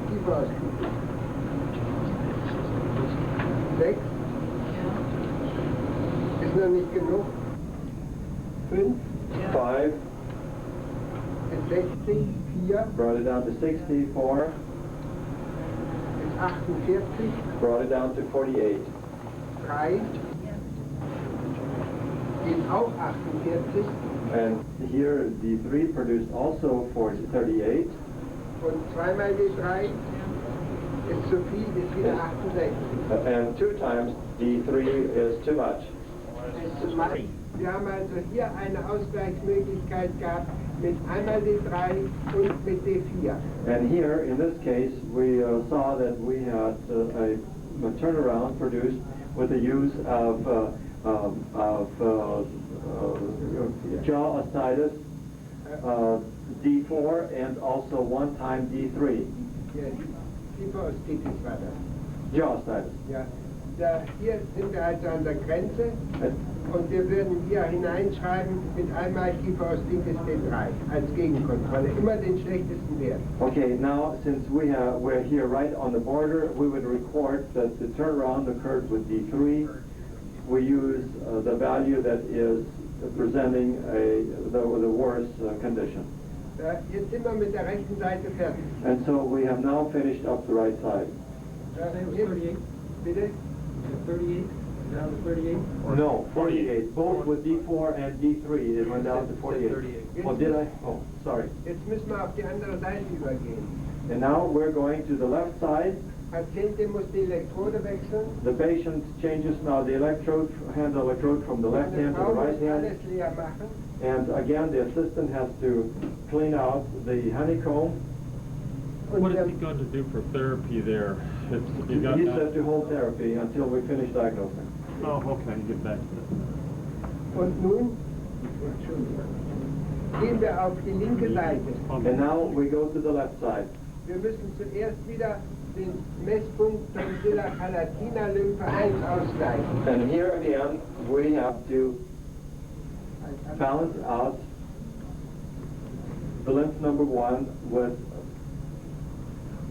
Kieferostitis. 6 ist noch nicht genug. 5 5 ist 60, 4 brought it down to 64, ist 48, brought it down to 48. 3 ist auch 48 And here D3 produced also for 38. und zweimal D3 ist zu viel, ist wieder 68. And 2 times D3 is too much. Ist zu viel. Wir haben also hier eine Ausgleichsmöglichkeit gehabt mit einmal D3 und mit D4. And here, in this case, we saw that we had a turnaround produced with the use of jaw osteitis, D4, and also one time D3. Ja, Kieferostitis war das. Jaw osteitis. Ja. Hier sind wir also an der Grenze und wir würden hier hineinschreiben mit einmal Kieferostitis D3 als Gegenkontrolle, immer den schlechtesten Wert. Okay, now since we're here right on the border, we would record that the turnaround occurred with D3. We use the value that is presenting the worst condition. Jetzt sind wir mit der rechten Seite fertig. And so we have now finished up the right side. Thirty-eight. Bitte? 38? Down to 38? No, 48. Both with D4 and D3, it went down to 48. Oh, did I? Oh, sorry. Jetzt müssen wir auf die andere Seite übergehen. And now we're going to the left side. Patientin muss die Elektrode wechseln. The patient changes now the hand electrode from the left Meine hand to the Frau right muss alles hand. leer machen. And again, the assistant has to clean out the honeycomb. Und What wir, is he going to do for therapy there? You got He that? said to hold therapy until we finish diagnosing. Oh, okay, you get back to that. und nun Entschuldigung, gehen wir auf die linke Seite. And now we go to the left side. Wir müssen zuerst wieder den Messpunkt Tonsilla palatina Lymphe 1 ausgleichen. And here again, we have to balance out balance number 1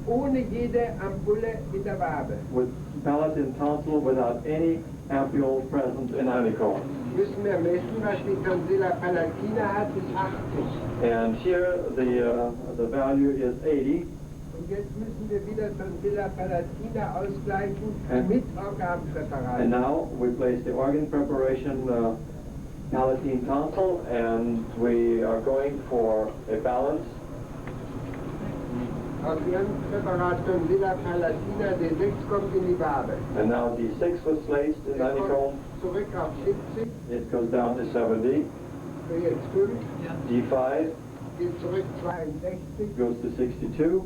ohne jede Ampulle in der Wabe. with palatine tonsil without any ampule present in honeycomb. Müssen wir messen, was die Tonsilla palatina hat, ist 80. And here the value is 80. Und jetzt müssen wir wieder Tonsilla palatina ausgleichen And- mit And Organpräparaten. now we place the organ preparation palatine tonsil, and we are going for a balance. Organpräparat Tonsilla palatina, D6 kommt in die Wabe. And now D6 was placed in Es honeycomb. kommt zurück auf 70, It goes down to 70. für jetzt 5, D5 geht zurück 62, goes to 62.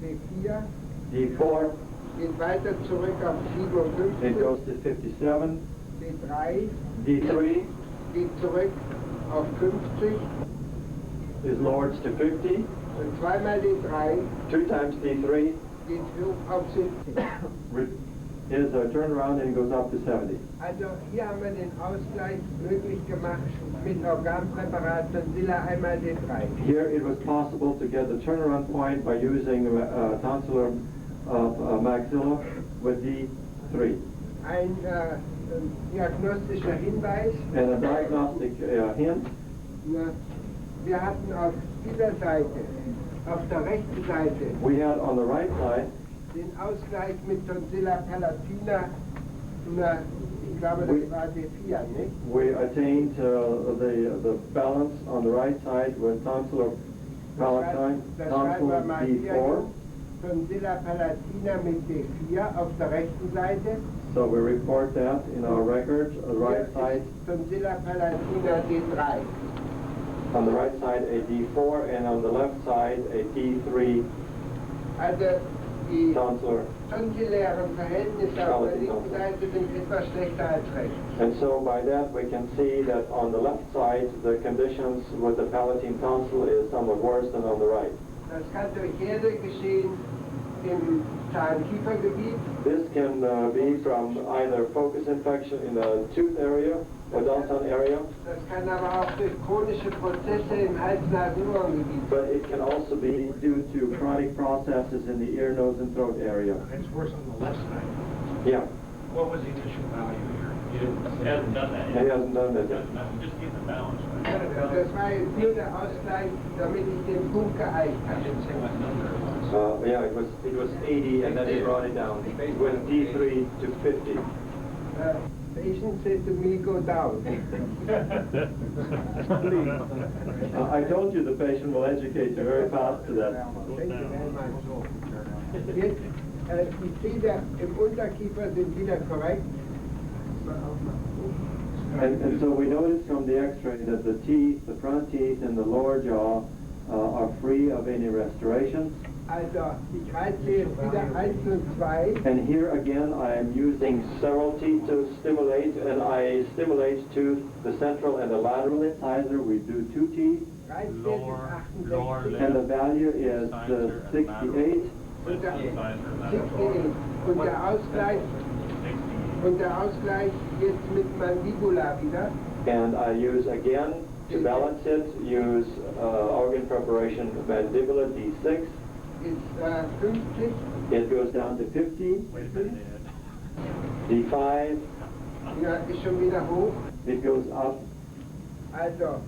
D4, D4, geht weiter zurück auf it 57, goes to 57. D3, D3 geht zurück auf 50, is lowered to 50. und zweimal D3 2 times D3 geht hoch auf 70. is a turnaround and goes up to 70. Also hier haben wir den Ausgleich möglich gemacht mit Organpräparat Tonsilla einmal D3. Here it was possible to get the turnaround point by using tonsillar maxilla with D3. Ein diagnostischer Hinweis, And a diagnostic hint, wir hatten auf dieser Seite, auf der rechten Seite, we had on the right side, den Ausgleich mit Tonsilla palatina, ich glaube das war D4, nicht? we attained the balance on the right side with tonsillar palatine, Das schreiben wir tonsil mal hier D4. hin. Tonsilla palatina mit D4 auf der rechten Seite. So we report that in our records, on the right side, Tonsilla palatina D3. on the right side a D4 and on the left side a D3 Also die tonsillar. tonsillären Verhältnisse auf der linken Seite sind etwas schlechter als rechts. And so by that we can see that on the left side the conditions with the palatine tonsil is somewhat worse than on the right. Das kann durch Herde geschehen im Zahnkiefergebiet. This can be from either focus infection in the tooth area or Dalton area, Das kann aber auch durch chronische Prozesse im Hals-Nasen-Ohrengebiet. but it can also be due to chronic processes in the ear, nose, and throat area. It's worse on the left side. Yeah, What was the initial value here? It hasn't done that he yet. hasn't done that yet. Just keep the balance, right? Das war jetzt nur der Ausgleich, damit ich den Punkt geeicht I habe. didn't say what number it was. Yeah, it was 80 and then he brought it down with D3 to 50. Patient said to me, go down. I told you the patient will educate you very fast to that. Thank you very much. Jetzt, die Zähne im Unterkiefer sind wieder korrekt. And so we noticed from the x-ray that the teeth, the front teeth and the lower jaw are free of any restorations. Also, ich reize jetzt wieder 1 und 2. And here again I am using several teeth to stimulate, and I stimulate to the central and the lateral incisor. We do 2 teeth, Reizwert ist 68. and the value is 68. Und der, 68. Und der Ausgleich jetzt mit Mandibula wieder. And I use again, to balance it, use organ preparation mandibular D6. Ist 50. It goes down to 50. Wait a minute, Ed. D5, Ja, ist schon wieder hoch. it goes up. Also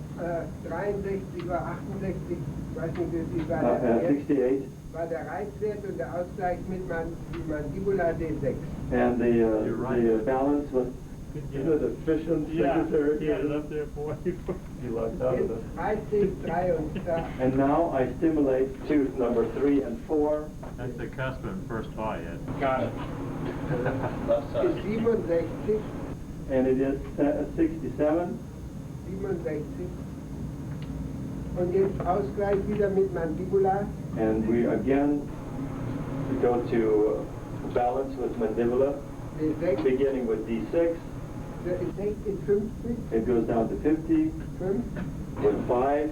63 oder 68, ich weiß nicht, wie war der Wert, 68. war der Reizwert und der Ausgleich mit Mandibula D6. And the balance was efficient Yeah, secretary. get it up there, boy. He locked out of Jetzt it. 30, 3 und 4. And now I stimulate tooth number 3 and 4. That's the cusp and first eye, Ed. Got it. Left Ist side. 67, And it is 67. 67. Und jetzt Ausgleich wieder mit Mandibula. And we again go to balance with mandibula, D6, beginning with D6. D6 ist 50, It goes down to 50. 5 With 5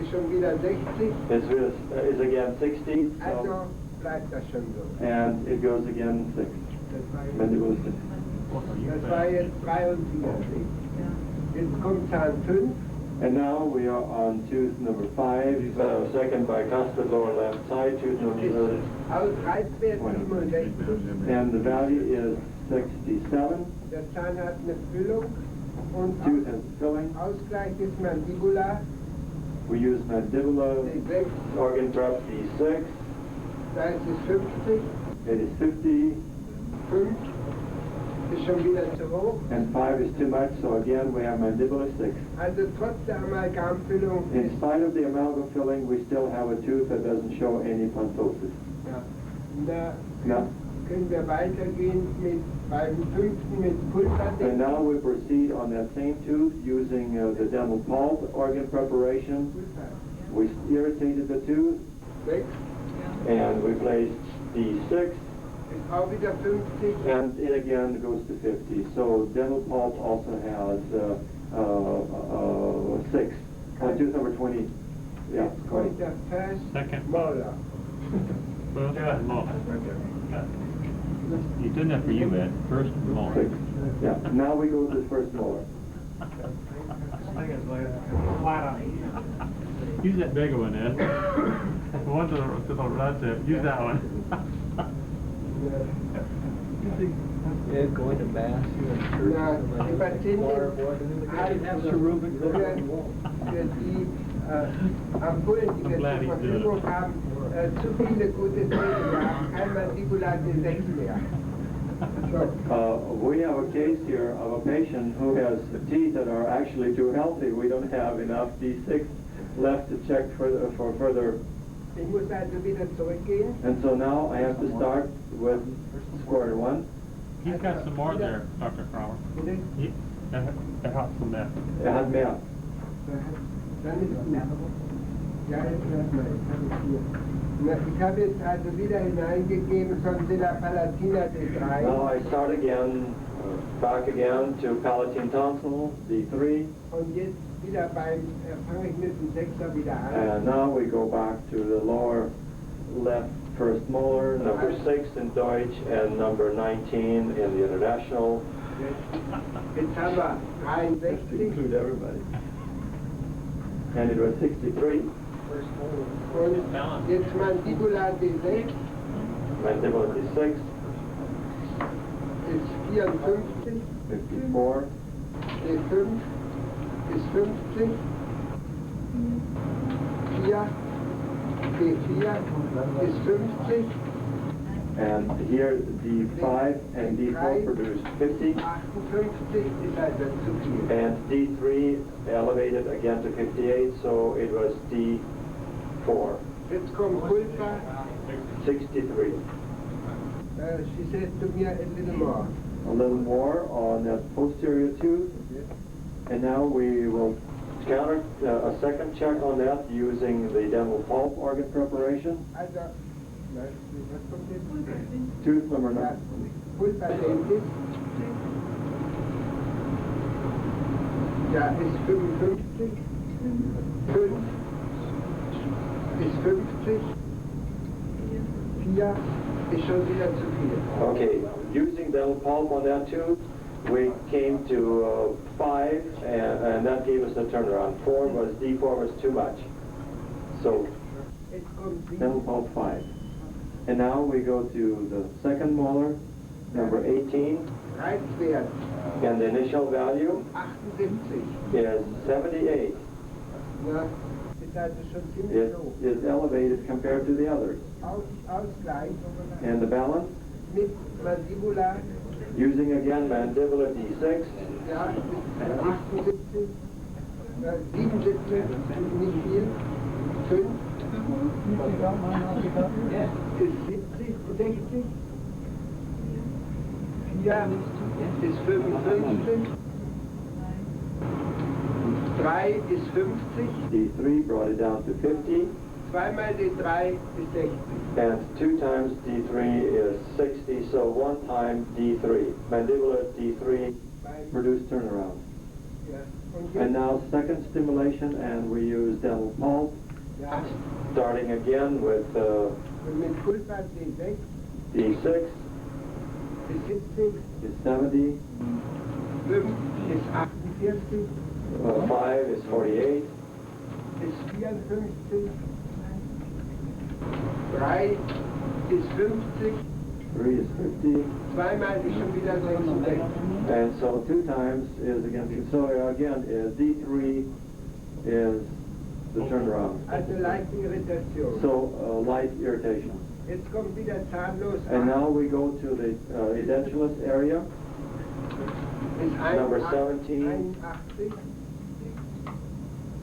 ist schon wieder 60. is again 60. Also So, bleibt das schon so. and it goes again 6. Mandibula 6. Das war jetzt 3 und 4. Jetzt kommt Zahn 5. And now we are on tooth number 5, second bicuspid lower left side, tooth number Aus Reizwert 67. and the value is 67. Der Zahn hat eine Füllung und Tooth has filling. Ausgleich ist Mandibular. We use mandibular D6. organ prep D6. Da ist es 50. It is 50, 5 ist schon wieder zu hoch. and 5 is too much, so again we have mandibular 6. Also trotz der Amalgamfüllung In ist spite of the amalgam filling, we still have a tooth that doesn't show any pontosis. ja, da Ja. können wir weitergehen beim 5. mit Pulver. And now we proceed on that same tooth using the dental pulp organ preparation. We irritated the tooth 6 and we placed D6, ist auch wieder 50. and it again goes to 50. So dental pulp also has 6 on tooth number 20. Yeah, Jetzt kommt der First Second. Molar. First molar. He's doing that for you, Ed. First molar. 6. Yeah. Now we go to the first molar. Use that bigger one, Ed. The one to the right there. Use that one. Ed, going to mass, you and church. Ja, die Patientin hat für die Ampullen, die wir glad zur he's doing Verfügung it. haben, zu viele gute Zähne. Wir haben kein Mandibular D6 mehr. So, We have a case here of a patient who has teeth that are actually too healthy. We don't have enough D6 left to check for further. ich muss also wieder zurückgehen. And so now I have to start with square one. He's got some more there, Dr. Kramer. Bitte? That hat some there. Hat mehr. Dann ist gut. Ja, jetzt hört mal, jetzt habe ich hier. Na, ich habe jetzt also wieder hineingegeben Tonsilla palatina D3. Now I start again, back again to palatine tonsil, D3. Und jetzt wieder fange ich mit dem 6er wieder an. And now we go back to the lower left first molar, number 6 in Deutsch and number 19 in the international. Jetzt haben wir 63. Include everybody. And it was 63. Und jetzt Mandibular D6 Mandibular D6, ist 54. 54. D5 ist 50. 4. D4 ist 50. And here D5 and D4 produced 50. 58 ist also zu viel. And D3 elevated again to 58, so it was D4. Jetzt kommt Pulver. 63. She said to me a little more. A little more on that posterior tooth. And now we will counter a second check on that using the dental pulp organ preparation. Also, was kommt jetzt? Tooth number Ja, 9. Pulver-Dentist. Ja, ist 55. 5 ist 50. 4 ist schon wieder zu viel. Okay, using dental pulp on that tooth, we came to 5, and that gave us a turnaround. D4 was too much. So, Jetzt kommt dental pulp 5. And now we go to the second molar, number 18, Reizwert and the initial value 78. is 78. Ja, ist also schon ziemlich It hoch. is elevated compared to the others. Ausgleich And the balance, mit Mandibular, using again mandibular D6, ja, ist 78. 77 nicht viel. 5 ist 70, 60. 4 ist 55. 3 ist 50. D3 brought it down to 50, Zweimal D3 ist 60. and 2 times D3 is 60, so 1 time D3. Mandibular D3 produced turnaround. Ja. Und And jetzt, now second stimulation, and we use dental pulp, ja, starting again with mit Pulver D6 D6 ist 70. is 70, 5 ist 48. 5 is 48. Ist 54. 3 ist 50. 3 is 50. Zweimal ist schon wieder 66. And so 2 times is again, so again, D3 is the turnaround. Also leichte Irritation. So light irritation. Jetzt kommt wieder zahnlos. And now we go to the edentulous area. Ist Number 81. 17.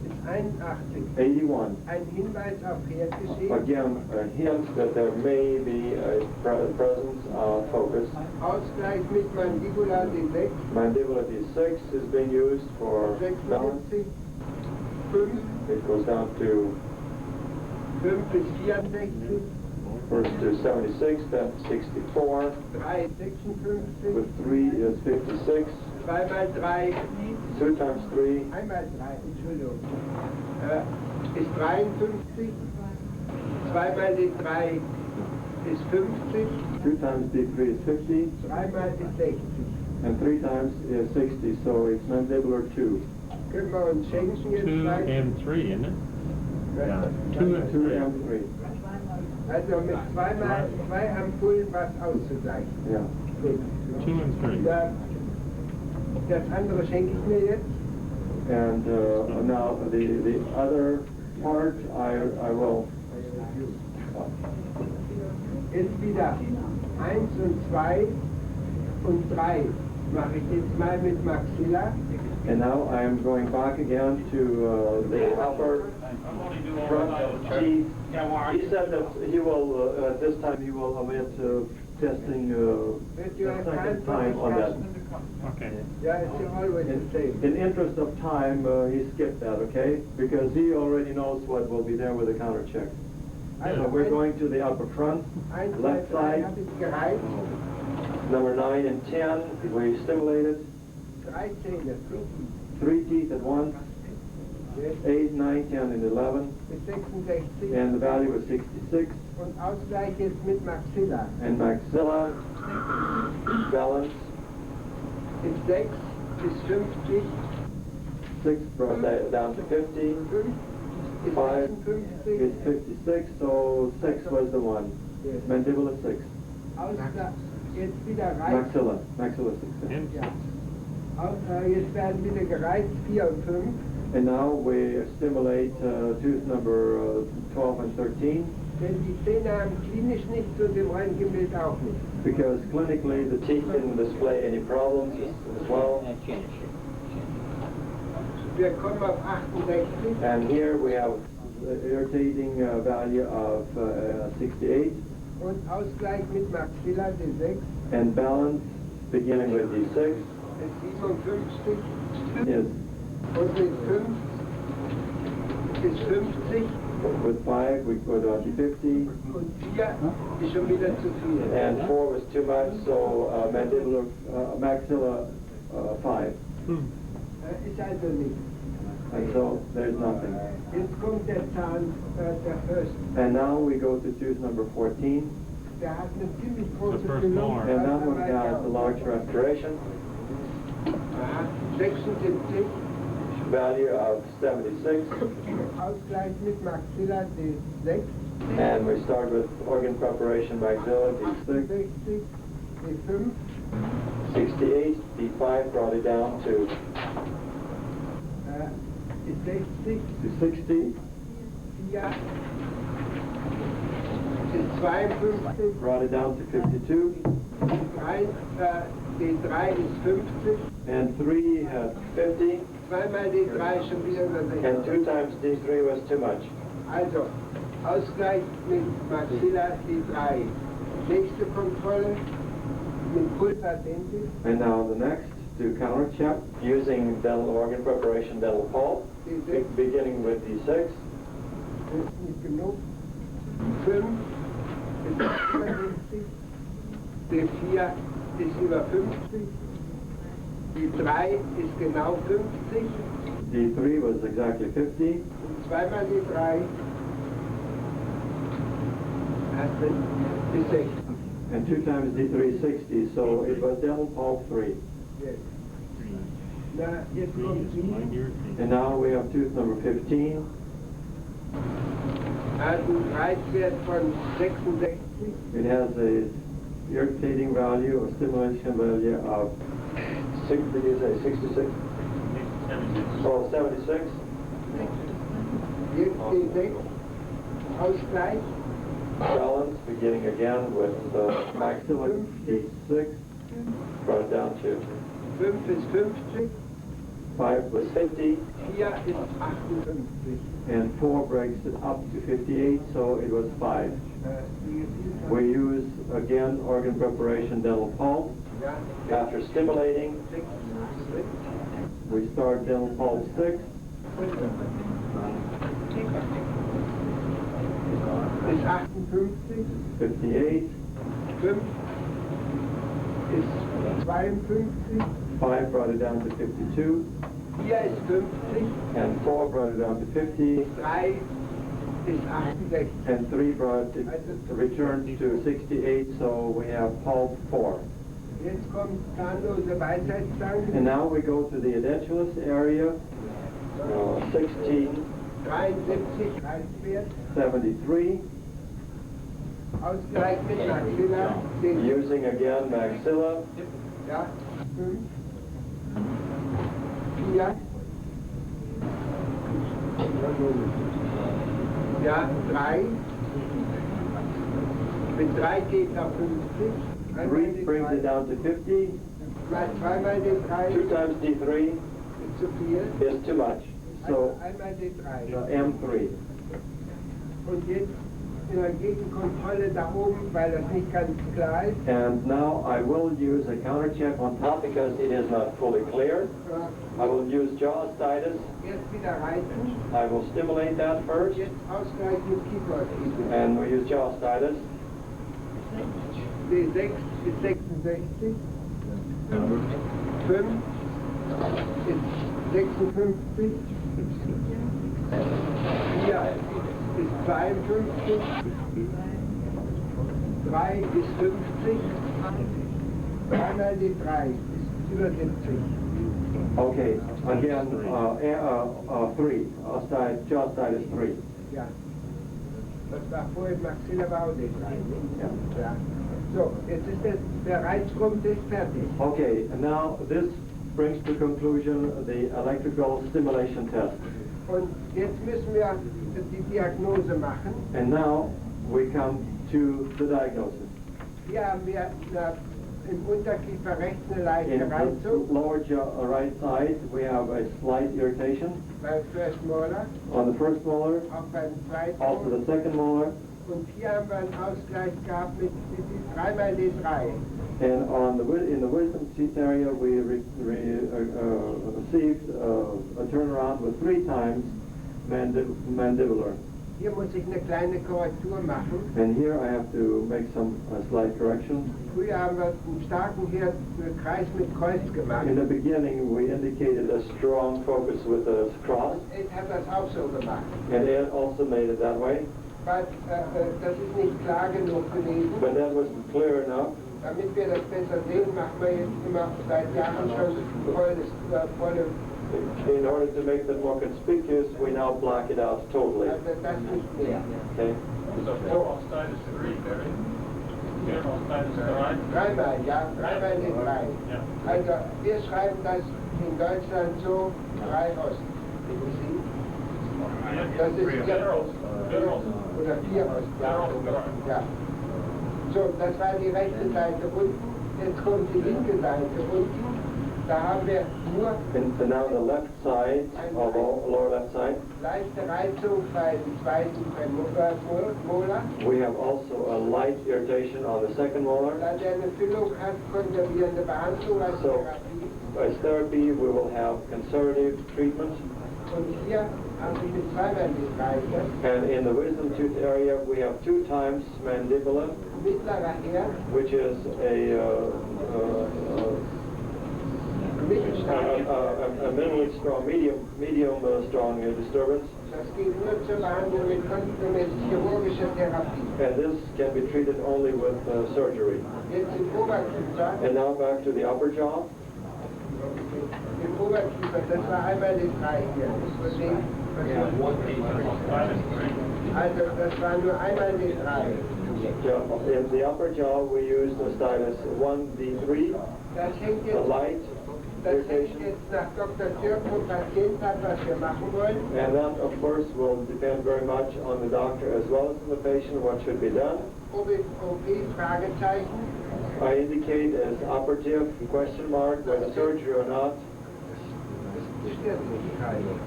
Ist 81. 81. Ein Hinweis auf Herdgeschehen. Again, a hint that there may be a presence of focus. Ausgleich mit Mandibula D6. Mandibular D6 is being used for balance. 76. 5. It goes down to 5 bis 64. first to 76, then 64. 3 56. With 3 is 56. Zweimal 3. 2 times 3 Einmal 3, Entschuldigung. Ist 53. Zweimal die 3 ist 50. 2 times D3 is 50. Dreimal ist 60. And 3 times is 60, so it's mandibular 2. Können wir uns schenken jetzt 2 gleich? and 3, isn't it? Ja. 2 and 2 3. and 3. Also mit zweimal 2 Ampullen was auszugleichen. Yeah. Gut. 2 and 3. Das andere schenke ich mir jetzt. And now the other part I will. Jetzt wieder 1 und 2 und 3 mache ich jetzt mal mit Maxilla. And now I am going back again to the upper front teeth. He said that he will, at this time, he will omit testing the second time on that. Okay. Yeah, it's always the same. In interest of time, he skipped that, okay? Because he already knows what will be there with the counter check. So we're going to the upper front, left side, habe ich gereizt. number 9 and 10. We stimulated 3 Zähne. 3 teeth at once, 8, 9, 10, and 11. Mit 66. And the value was 66. Und Ausgleich jetzt mit Maxilla. And maxilla, balance, Ist 6 bis 50. 6 brought that down to 50. 5 ist 5 56. is 56, so 6 was the one. Yes. Mandibular 6. Ausgleich. Jetzt wieder reizt. Maxilla 6. And Ja. Jetzt werden wieder gereizt 4 und 5. And now we stimulate tooth number 12 and 13. Denn die Zähne haben klinisch nichts und im Röntgenbild auch nicht. Because clinically the teeth didn't display any problems as well. Wir kommen auf 68. And here we have irritating value of 68. Und Ausgleich mit Maxilla D6 And balance beginning with D6 ist 57. is Und mit 5 ist 50. with 5 we go down to 50. Und 4 ist schon wieder zu viel. And 4 was too much, so mandibular, maxilla 5. Ist also nichts. And so there's nothing. Jetzt kommt der Zahn, der First. And now we go to tooth number 14. Der hat eine ziemlich große first Füllung. molar. And that one has a large restoration, Aha, 76. value of 76. Ausgleich mit Maxilla D6. And we start with organ preparation maxilla D6. 60. D5. 68, D5 brought it down to Ist 60. 60, 4. Ist 52. brought it down to 52. 3, D3 ist 50. And 3 had 50. Zweimal D3 ist schon wieder über And 2 60. times D3 was too much. Also, Ausgleich mit Maxilla D3. Nächste Kontrolle mit Pulsadentis. And now the next to counter check using dental organ preparation dental pulp, D6 beginning with D6. ist nicht genug. 5 ist über 60. D4 ist über 50. D3 ist genau 50. D3 was exactly 50. Und zweimal D3 ist 60. And 2 times D3 is 60, so it was dental pulp 3. Yes. Na, jetzt kommt sie. And now we have tooth number 15. Hat einen Reizwert von 66. It has a irritating value, a stimulation value of 66? Oh, 76. Jetzt die 6. Ausgleich. Balance, beginning again with the maximum D6, brought it down to 5 ist 50. 5 was 50, 4 ist 58. and 4 breaks it up to 58, so it was 5. We use, again, organ preparation dental pulse. Ja, After stimulating, 6. we start dental pulse 6. Ist 58. 58, 5 ist 52. 5 brought it down to 52, 4 ist 50. and 4 brought it down to 50, 3 ist 68. and 3 brought it returned to 68, so we have pulse 4. Jetzt kommt zahnlose Weisheitszahn. And now we go to the edentulous area, 16, 73 Reizwert. 73, Ausgleich mit Maxilla. 10. using again maxilla, Ja, 5. 4. Ja, 3. Mit 3 geht er 50. 3 brings it down to 50, Zweimal die 3 2 times D3 ist zu viel. is too much, so Einmal die 3. M3. Und jetzt in der Gegenkontrolle da oben, weil das nicht ganz klar ist. And now I will use a counter check on top because it is not fully clear. I will use jaw status. Jetzt wieder reizen. I will stimulate that first, Jetzt Ausgleich mit Keyboard. and we use jaw status. Die 6 ist 66. 5 ist 56. 4 ist 52. 3 ist 50. Dreimal die 3 ist über 70. Okay, again, 3, jaw status 3. Ja. Das war vorhin Maxilla war auch die 3. Yeah. Ja. So, jetzt ist der Reizgrund fertig. Okay, and now this brings to conclusion the electrical stimulation test. Und jetzt müssen wir die Diagnose machen. And now we come to the diagnosis. Hier haben wir im Unterkiefer rechts eine leichte In the Reizung lower jaw, right side, we have a slight irritation. beim First Molar, On the first molar, auch beim zweiten also Molar. the second molar, Und hier haben wir einen Ausgleich gehabt mit 3 mal D3. and in the wisdom teeth area, we received a turnaround with 3 times mandibular. Hier muss ich eine kleine Korrektur machen. And here I have to make some slight correction. Früher haben wir einen starken Kreis mit Kreuz gemacht. In the beginning, we indicated a strong focus with a cross, Ich habe das auch so gemacht. and Ed also made it that way, Aber das ist nicht klar genug gewesen. but that wasn't clear enough. Damit wir das besser sehen, machen wir jetzt immer seit Jahren schon volle. In order to make them more conspicuous, we now black it out totally. Also das nicht mehr. Okay? So general status 3, Barry? General status 3? Dreimal, ja, dreimal die 3. Ja. Also wir schreiben das in Deutschland so 3 Ost. Das ist General. oder 4 Ost. Ja. So, das war die rechte Seite unten. Jetzt kommt die linke Seite unten. Da haben wir nur And now the left side, of lower left side, leichte Reizung bei dem zweiten Molar. we have also a light irritation on the second molar. Da der eine Füllung hat, konservierende Behandlung als So, Therapie. as therapy, we will have conservative treatment. Und hier haben wir die zweimal die Reise. And in the wisdom tooth area, we have 2 times mandibular, Mittlerer Herd, which is a minimally strong, medium strong disturbance. das geht nur zur Behandlung mit chirurgischer Therapie. And this can be treated only with surgery. Jetzt im Oberkiefer. And now back to the upper jaw. Im Oberkiefer Das war einmal die 3 hier. Das Ding, also das war nur einmal die 3. Yeah, in the upper jaw we use the stylus 1D3, Das hängt the jetzt, light das hängt irritation. jetzt nach Dr. Turk vom Patient ab, was wir machen wollen. And that, of course, will depend very much on the doctor as well as on the patient what should be done. OP, Fragezeichen. I indicate as operative, question mark, whether surgery or not. Das stört mich keiner.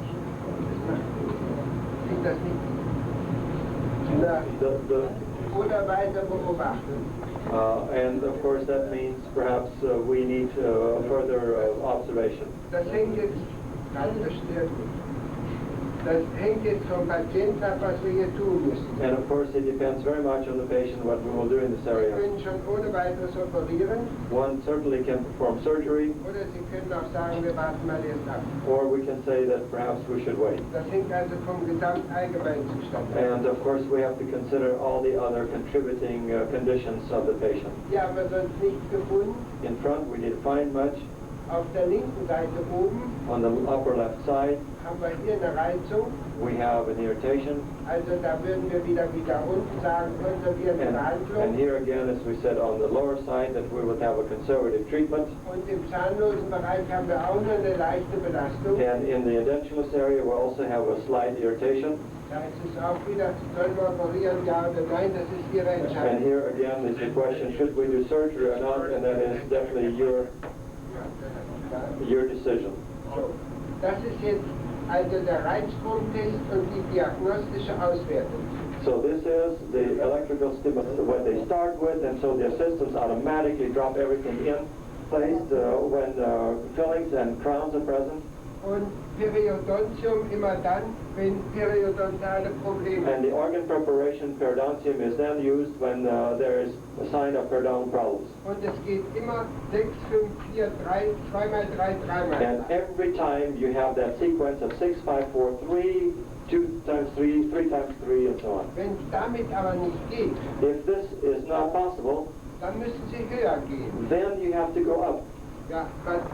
Sieht das nicht? Na, oder weiter beobachten. And of course that means perhaps we need further observation. Das hängt jetzt, das stört mich. Das hängt jetzt vom Patienten ab, was wir hier tun müssen. And of course it depends very much on the patient what we will do in this Sie area. können schon ohne weiteres operieren, One certainly can perform surgery, oder Sie können auch sagen, wir warten mal erst ab. or we can say that perhaps we should wait. Das hängt also vom Gesamtallgemeinzustand ab. And of course we have to consider all the other contributing conditions of the patient. Hier haben wir sonst nichts gefunden. In front we didn't find much. Auf der linken Seite oben On the upper left side haben wir hier eine Reizung. we have an irritation. Also da würden wir wieder unten sagen, konservierende And Behandlung. here again, as we said on the lower side, that we would have a conservative treatment. Und im zahnlosen Bereich haben wir auch nur eine leichte Belastung. And in the edentulous area, we also have a slight irritation. Da ist es auch wieder, sollen wir operieren, ja oder nein, das ist Ihre And Entscheidung. here again is the question, should we do surgery or not? And that is definitely your decision. So, das ist jetzt also der Reizstromtest und die diagnostische Auswertung. So this is the electrical stimulus, what they start with, and so the systems automatically drop everything in place when fillings and crowns are present. Und Periodontium immer dann, wenn periodontale Probleme. And the organ preparation periodontium is then used when there is a sign of periodontal problems. Und es geht immer 6, 5, 4, 3, 2 mal 3, 3 mal 3. And every time you have that sequence of 6, 5, 4, 3, 2 times 3, 3 times 3, and so on. Wenn es damit aber nicht geht, If this is not possible, dann müssen Sie höher gehen. then you have to go up. Ja,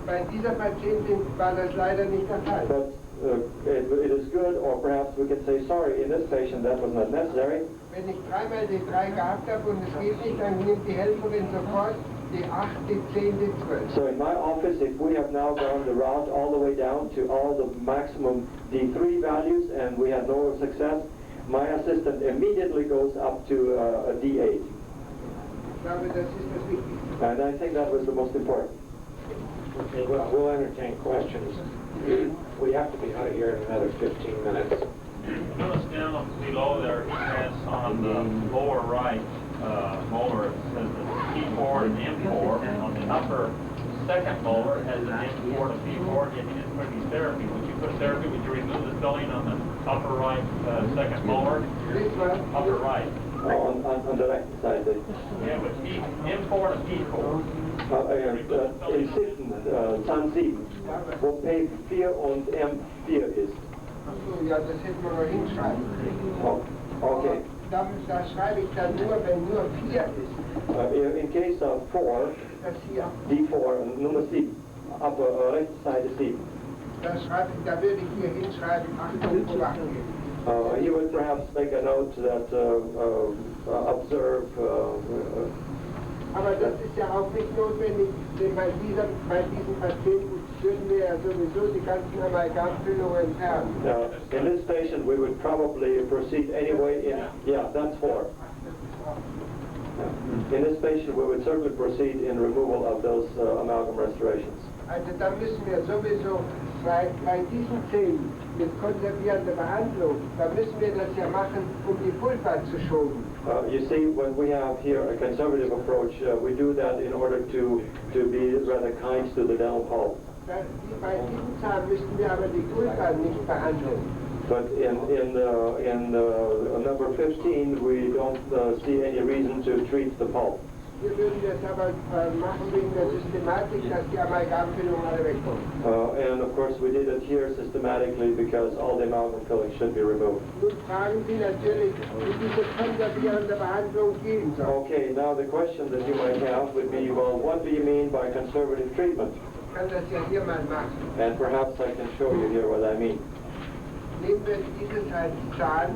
bei dieser Patientin war das leider nicht der Fall. But it is good, or perhaps we could say, sorry, in this patient that was not necessary. Wenn ich 3 mal die 3 gehabt habe und es geht nicht, dann nimmt die Helferin sofort die 8, die 10, die 12. So in my office, if we have now gone the route all the way down to all the maximum D3 values and we had no success, my assistant immediately goes up to a D8. Ich glaube, das ist das Wichtigste. And I think that was the most important. Okay, well, we'll entertain questions. We have to be out of here in another 15 minutes. Notice down below there, it has on the lower right molar, it says the P4 and M4, and on the upper second molar, it has an M4 and a P4, and it put these therapy. Would you put therapy, would you remove the filling on the upper right second molar? This one, Upper right. On the right side. Yeah, but M4 and a P4. In Sitten, Zahn 7, wo P4 und M4 ist. Achso, ja, das hätten wir noch hinschreiben. Oh, okay. Da schreibe ich dann nur, wenn nur 4 ist. In case of 4, Das hier. D4, Nummer 7, upper rechte Seite 7. Da würde ich hier hinschreiben, Achtung, beobachten. You would perhaps make a note that observe. Aber das ist ja auch nicht notwendig, denn bei diesen Patienten würden wir ja sowieso die ganzen Amalgamfüllungen entfernen. In this patient, we would probably proceed anyway in, yeah, that's 4. In this patient, we would certainly proceed in removal of those amalgam restorations. Also da müssen wir sowieso bei diesen Zähnen mit konservierender Behandlung, da müssen wir das ja machen, um die Pulpa zu schonen. You see, when we have here a conservative approach, we do that in order to be rather kind to the dental pulp. Bei diesem Zahn müssten wir aber die Pulpa nicht behandeln. But in number 15, we don't see any reason to treat the pulp. Wir würden das aber machen wegen der Systematik, dass die Amalgamfüllungen alle wegkommen. And of course, we did it here systematically because all the amalgam fillings should be removed. Nun fragen Sie natürlich, wie diese konservierende Behandlung gehen soll. Okay, now the question that you might have would be, well, what do you mean by conservative treatment? kann das ja hier mal machen. And perhaps I can show you here what I mean. Nehmen wir dieses als Zahn,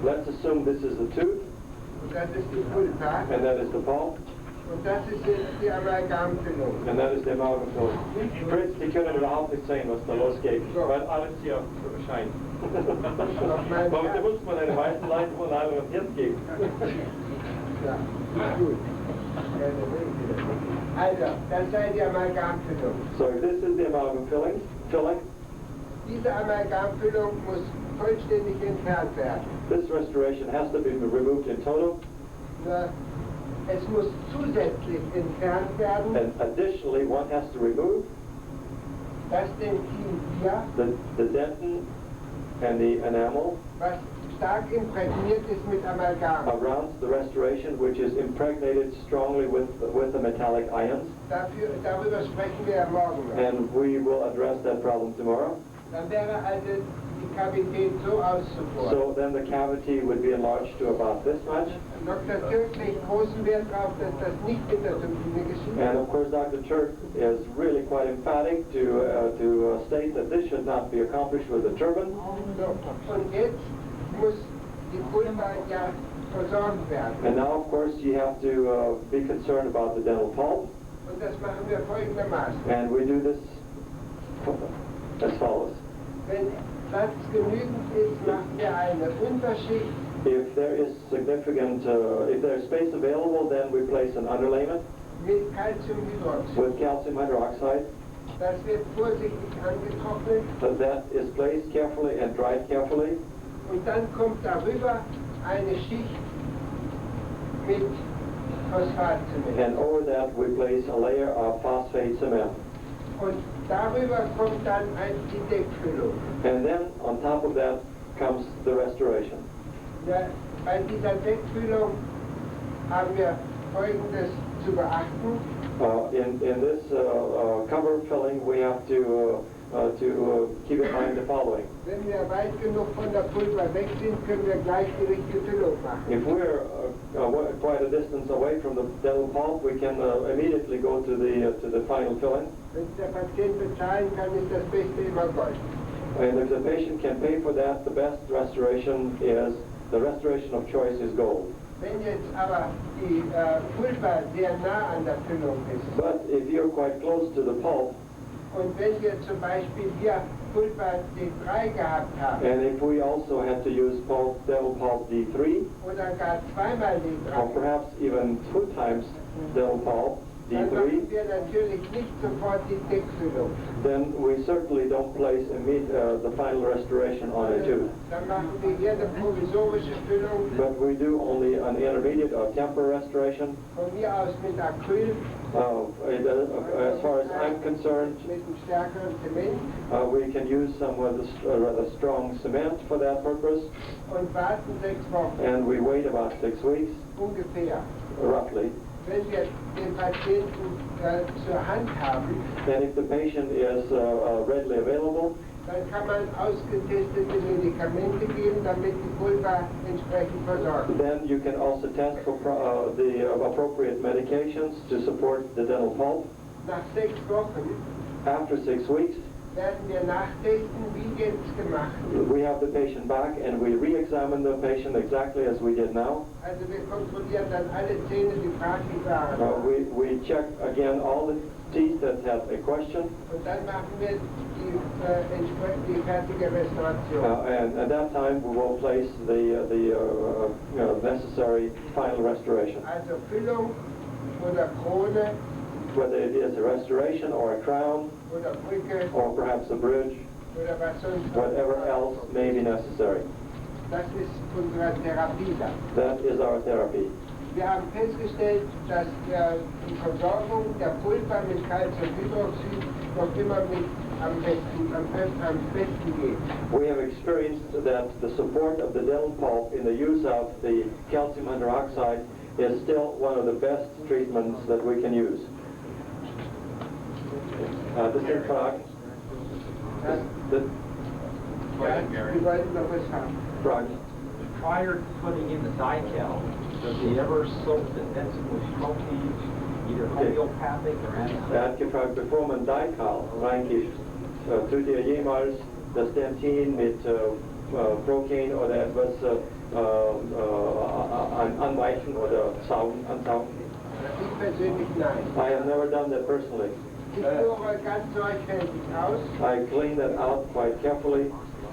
Let's assume this is the tooth, und das ist die Pulpa, and that is the pulp, und das ist jetzt die Amalgamfüllung. and that is the amalgam filling. Fritz, die können überhaupt nicht sehen, was da losgeht, weil alles hier scheint. Aber da muss man eine weiße Leite von einem und jetzt geben. Ja, gut. Also, das sei die Amalgamfüllung. So if this is the amalgam filling, Diese Amalgamfüllung muss vollständig entfernt werden. this restoration has to be removed in total, Nur es muss zusätzlich entfernt werden, and additionally one has to remove das Dentin hier, the dentin and the enamel was stark imprägniert ist mit Amalgam. around the restoration, which is impregnated strongly with the metallic ions, Darüber sprechen wir ja morgen noch. and we will address that problem tomorrow. Dann wäre also die Kavität so auszubohren. So then the cavity would be enlarged to about this much, Dr. Turk legt großen Wert darauf, dass das nicht mit der Turbine geschieht. and of course Dr. Turk is really quite emphatic to state that this should not be accomplished with a turbine. So, und jetzt muss die Pulpa ja versorgt werden. And now of course you have to be concerned about the dental pulp, Und das machen wir folgendermaßen. and we do this as follows. Wenn Platz genügend ist, machen wir eine Unterschicht If there is significant, if there is space available, then we place an underlayment mit Calciumhydroxid. with calcium hydroxide. Das wird vorsichtig angetrocknet That is placed carefully and dried carefully. und dann kommt darüber eine Schicht mit Phosphatzement. And over that we place a layer of phosphate cement. Und darüber kommt dann die Deckfüllung. And then on top of that comes the restoration. Ja, bei dieser Deckfüllung haben wir Folgendes zu beachten. In this cover filling, we have to keep in mind the following. Wenn wir weit genug von der Pulver weg sind, können wir gleich die richtige Füllung machen. If we're quite a distance away from the dental pulp, we can immediately go to the final filling. Wenn der Patient bezahlen kann, ist das Beste immer Gold. And if the patient can pay for that, the best restoration is, the restoration of choice is gold. Wenn jetzt aber die Pulver sehr nah an der Füllung ist But if you're quite close to the pulp, und wenn wir zum Beispiel hier Pulver D3 gehabt haben and if we also had to use dental pulp D3, oder gar zweimal or D3, perhaps even 2 times dental pulp dann D3, machen wir natürlich nicht sofort die Deckfüllung. then we certainly don't place the final restoration on a tooth. Dann machen wir hier eine provisorische Füllung, But we do only an intermediate or temporary restoration. von mir aus mit Acryl, As far as I'm concerned, mit einem stärkeren Zement we can use some of the rather strong cement for that purpose, und warten 6 Wochen and we wait about 6 weeks, ungefähr. roughly. Wenn wir den Patienten zur Hand haben, And if the patient is readily available, dann kann man ausgetestete Medikamente geben, damit die Pulver entsprechend versorgt. then you can also test for the appropriate medications to support the dental pulp. Nach 6 Wochen After 6 weeks, werden wir nachtesten, wie jetzt gemacht. we have the patient back and we re-examine the patient exactly as we did now. Also wir kontrollieren dann alle Zähne, die fraglich waren. We check again all the teeth that have a question, Und dann machen wir die fertige Restauration. and at that time we will place the necessary final restoration. Also Füllung oder Krone Whether it is a restoration or a crown oder Brücke or perhaps a bridge, oder was sonst. whatever else may be necessary. Das ist unsere Therapie dann. That is our therapy. Wir haben festgestellt, dass die Versorgung der Pulver mit Calciumhydroxid noch immer mit am besten geht. We have experienced that the support of the dental pulp in the use of the calcium hydroxide is still one of the best treatments that we can use. This is Prague. Wir wollten noch was haben. Prague. Prior to putting in the Dycal, does he ever soak the dentin with coffee either homeopathic or Er hat gefragt, bevor man Daikal reingibt, tut ihr jemals das Dentin mit Procaine oder etwas anweichen oder ansaugen? Ich persönlich nein. I have never done that personally. Ich führe ganz sorgfältig aus, I clean that out quite carefully,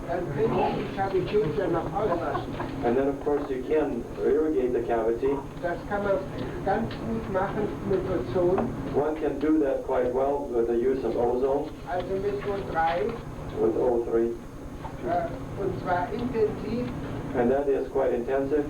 dann bringe ich die Kavität ja noch auswaschen. and then of course you can irrigate the cavity. Das kann man ganz gut machen mit Ozon, One can do that quite well with the use of ozone, also mit O3, with O3, und zwar intensiv. and that is quite intensive.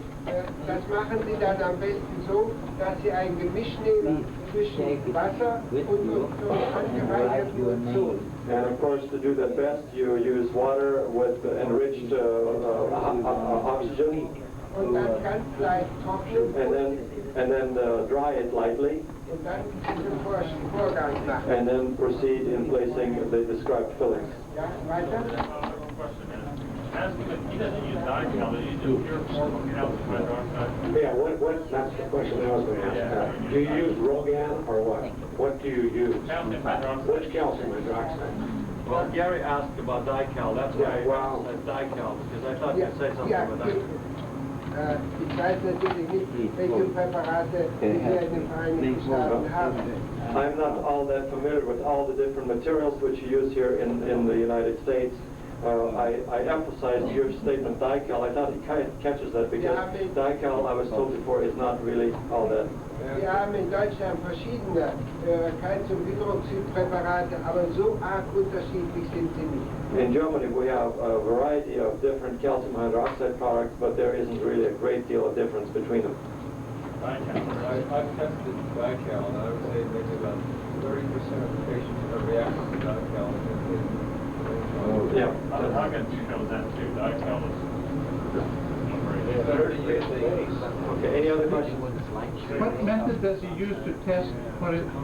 Das machen Sie dann am besten so, dass Sie ein Gemisch nehmen zwischen Wasser und angereichertem Ozon. And of course, to do that best, you use water with enriched oxygen, Und dann ganz leicht trocknen and then dry it lightly, und dann diesen Vorgang machen. and then proceed in placing the described fillings. Ja, weiter? Ask him if he doesn't use Daikal, does he use a pure form of calcium hydroxide? Yeah, that's the question I was going to ask. Do you use Rogan or what? What do you use? Calcium hydroxide. Which calcium hydroxide? Well, Gary asked about Daikal. That's why I said Daikal, because I thought Ja, ich weiß natürlich nicht, welche Präparate Sie hier in den Vereinigten Staaten haben. I'm not all that familiar with all the different materials which you use here in the United States. I emphasized your statement Daikal. I thought it kind of catches that because Daikal, I was told before, is not really all that. Wir haben in Deutschland verschiedene Calciumhydroxidpräparate, aber so arg unterschiedlich sind sie nicht. In Germany, we have a variety of different calcium hydroxide products, but there isn't really a great deal of difference between them. I've tested Daikal, and I would say maybe about 30% of the patients are reacting to Daikal. Yeah. Huggins shows that too, Daikal is. Okay, any other questions? What method does he use to test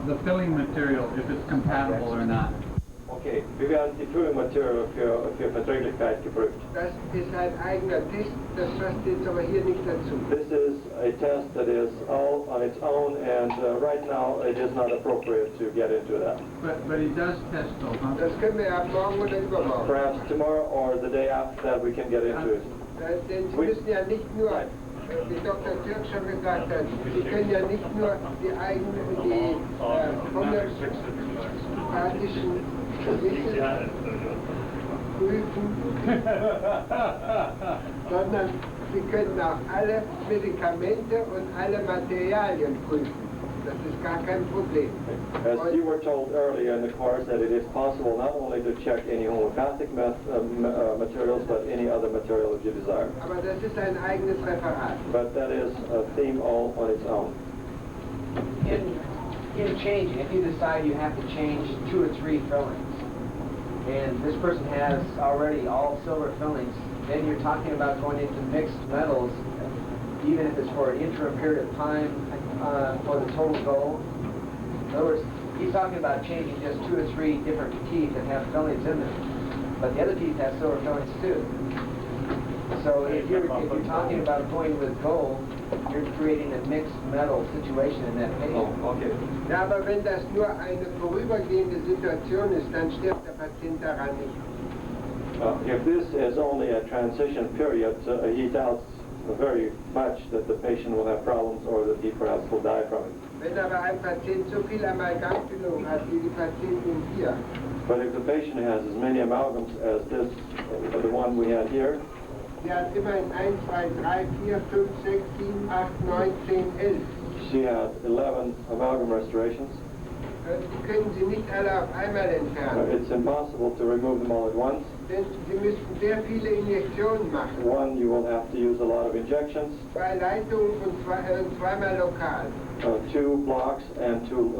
the filling material, if it's compatible or not? Okay, wie werden die Füllmaterial für Verträglichkeit geprüft? Das ist ein eigener Test, das passt jetzt aber hier nicht dazu. This is a test that is all on its own, and right now it is not appropriate to get into that. But he does test though, huh? Das können wir ab morgen oder übermorgen. Perhaps tomorrow or the day after that we can get into it. Denn Sie müssen ja nicht nur, wie Dr. Turk schon gesagt hat, Sie können ja nicht nur die homöopathischen Mittel prüfen, sondern Sie können auch alle Medikamente und alle Materialien prüfen. Das ist gar kein Problem. As you were told earlier in the course that it is possible not only to check any homeopathic materials, but any other material if you desire. Aber das ist ein eigenes Referat. But that is a theme all on its own. In changing, if you decide you have to change 2 or 3 fillings, and this person has already all silver fillings, then you're talking about going into mixed metals, even if it's for an interim period of time for the total gold. In other words, he's talking about changing just 2 or 3 different teeth that have fillings in them, but the other teeth have silver fillings too. So if you're talking about going with gold, you're creating a mixed metal situation in that patient. Oh, okay. Ja, aber wenn das nur eine vorübergehende Situation ist, dann stirbt der Patient daran nicht. If this is only a transition period, he doubts very much that the patient will have problems or that he perhaps will die from it. Wenn aber ein Patient so viel Amalgamfüllung hat wie die Patientin hier, But if the patient has as many amalgams as this, the one we had here, sie hat immerhin 1, 2, 3, 4, 5, 6, 7, 8, 9, 10, 11. she had 11 amalgam restorations. Die können Sie nicht alle auf einmal entfernen, It's impossible to remove them all at once. denn Sie müssen sehr viele Injektionen machen. One, you will have to use a lot of injections, 2 Leitungen und zweimal lokal. 2 blocks and two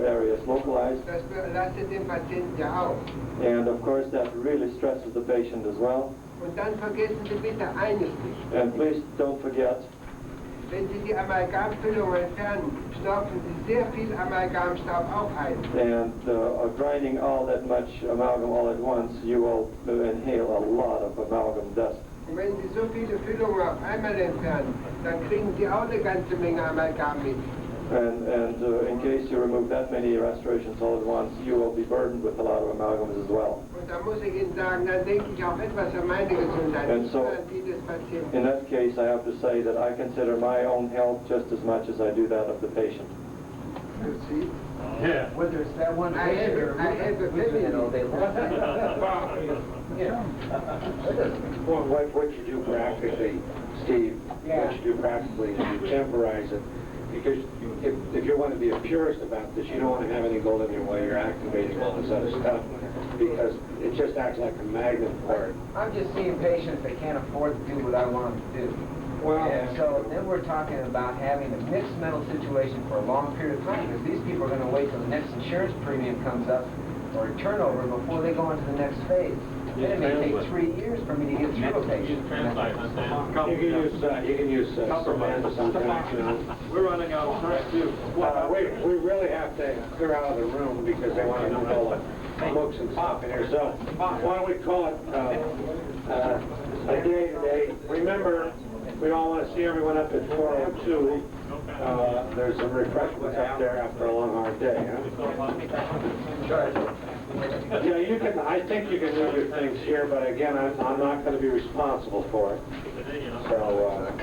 areas localized. Das belastet den Patienten ja auch. And of course that really stresses the patient as well. Und dann vergessen Sie bitte eines nicht. And please don't forget, Wenn Sie die Amalgamfüllung entfernen, stopfen Sie sehr viel Amalgamstaub auch ein. and grinding all that much amalgam all at once, you will inhale a lot of amalgam dust. Und wenn Sie so viele Füllungen auf einmal entfernen, dann kriegen Sie auch eine ganze Menge Amalgam mit. And in case you remove that many restorations all at once, you will be burdened with a lot of amalgams as well. Und da muss ich Ihnen sagen, dann denke ich auch etwas an meine Gesundheit, And nicht so, nur an die des Patienten. in that case, I have to say that I consider my own health just as much as I do that of the patient. You see? Yeah. Whether it's that one I patient or have a we've been feeling. all day long. Well, what you do practically, Steve, what you do practically is you temporize it. Because if you want to be a purist about this, you don't want to have any gold in your way. You're activating all this other stuff because it just acts like a magnet for it. I'm just seeing patients that can't afford to do what I want them to do. Well, And so then we're talking about having a mixed metal situation for a long period of time, because these people are going to wait till the next insurance premium comes up or a turnover before they go into the next phase. Then it may take 3 years for me to get through a patient. Translate, understand? you can use Samantha sometimes, you know. We're running out of time too. We really have to clear out of the room because they want to know all the books and stuff in here. So why don't we call it a day today? Remember, we all want to see everyone up at 4:02. There's some refreshments up there after a long, hard day, huh? Yeah, you can. I think you can do your things here, but again, I'm not going to be responsible for it. So.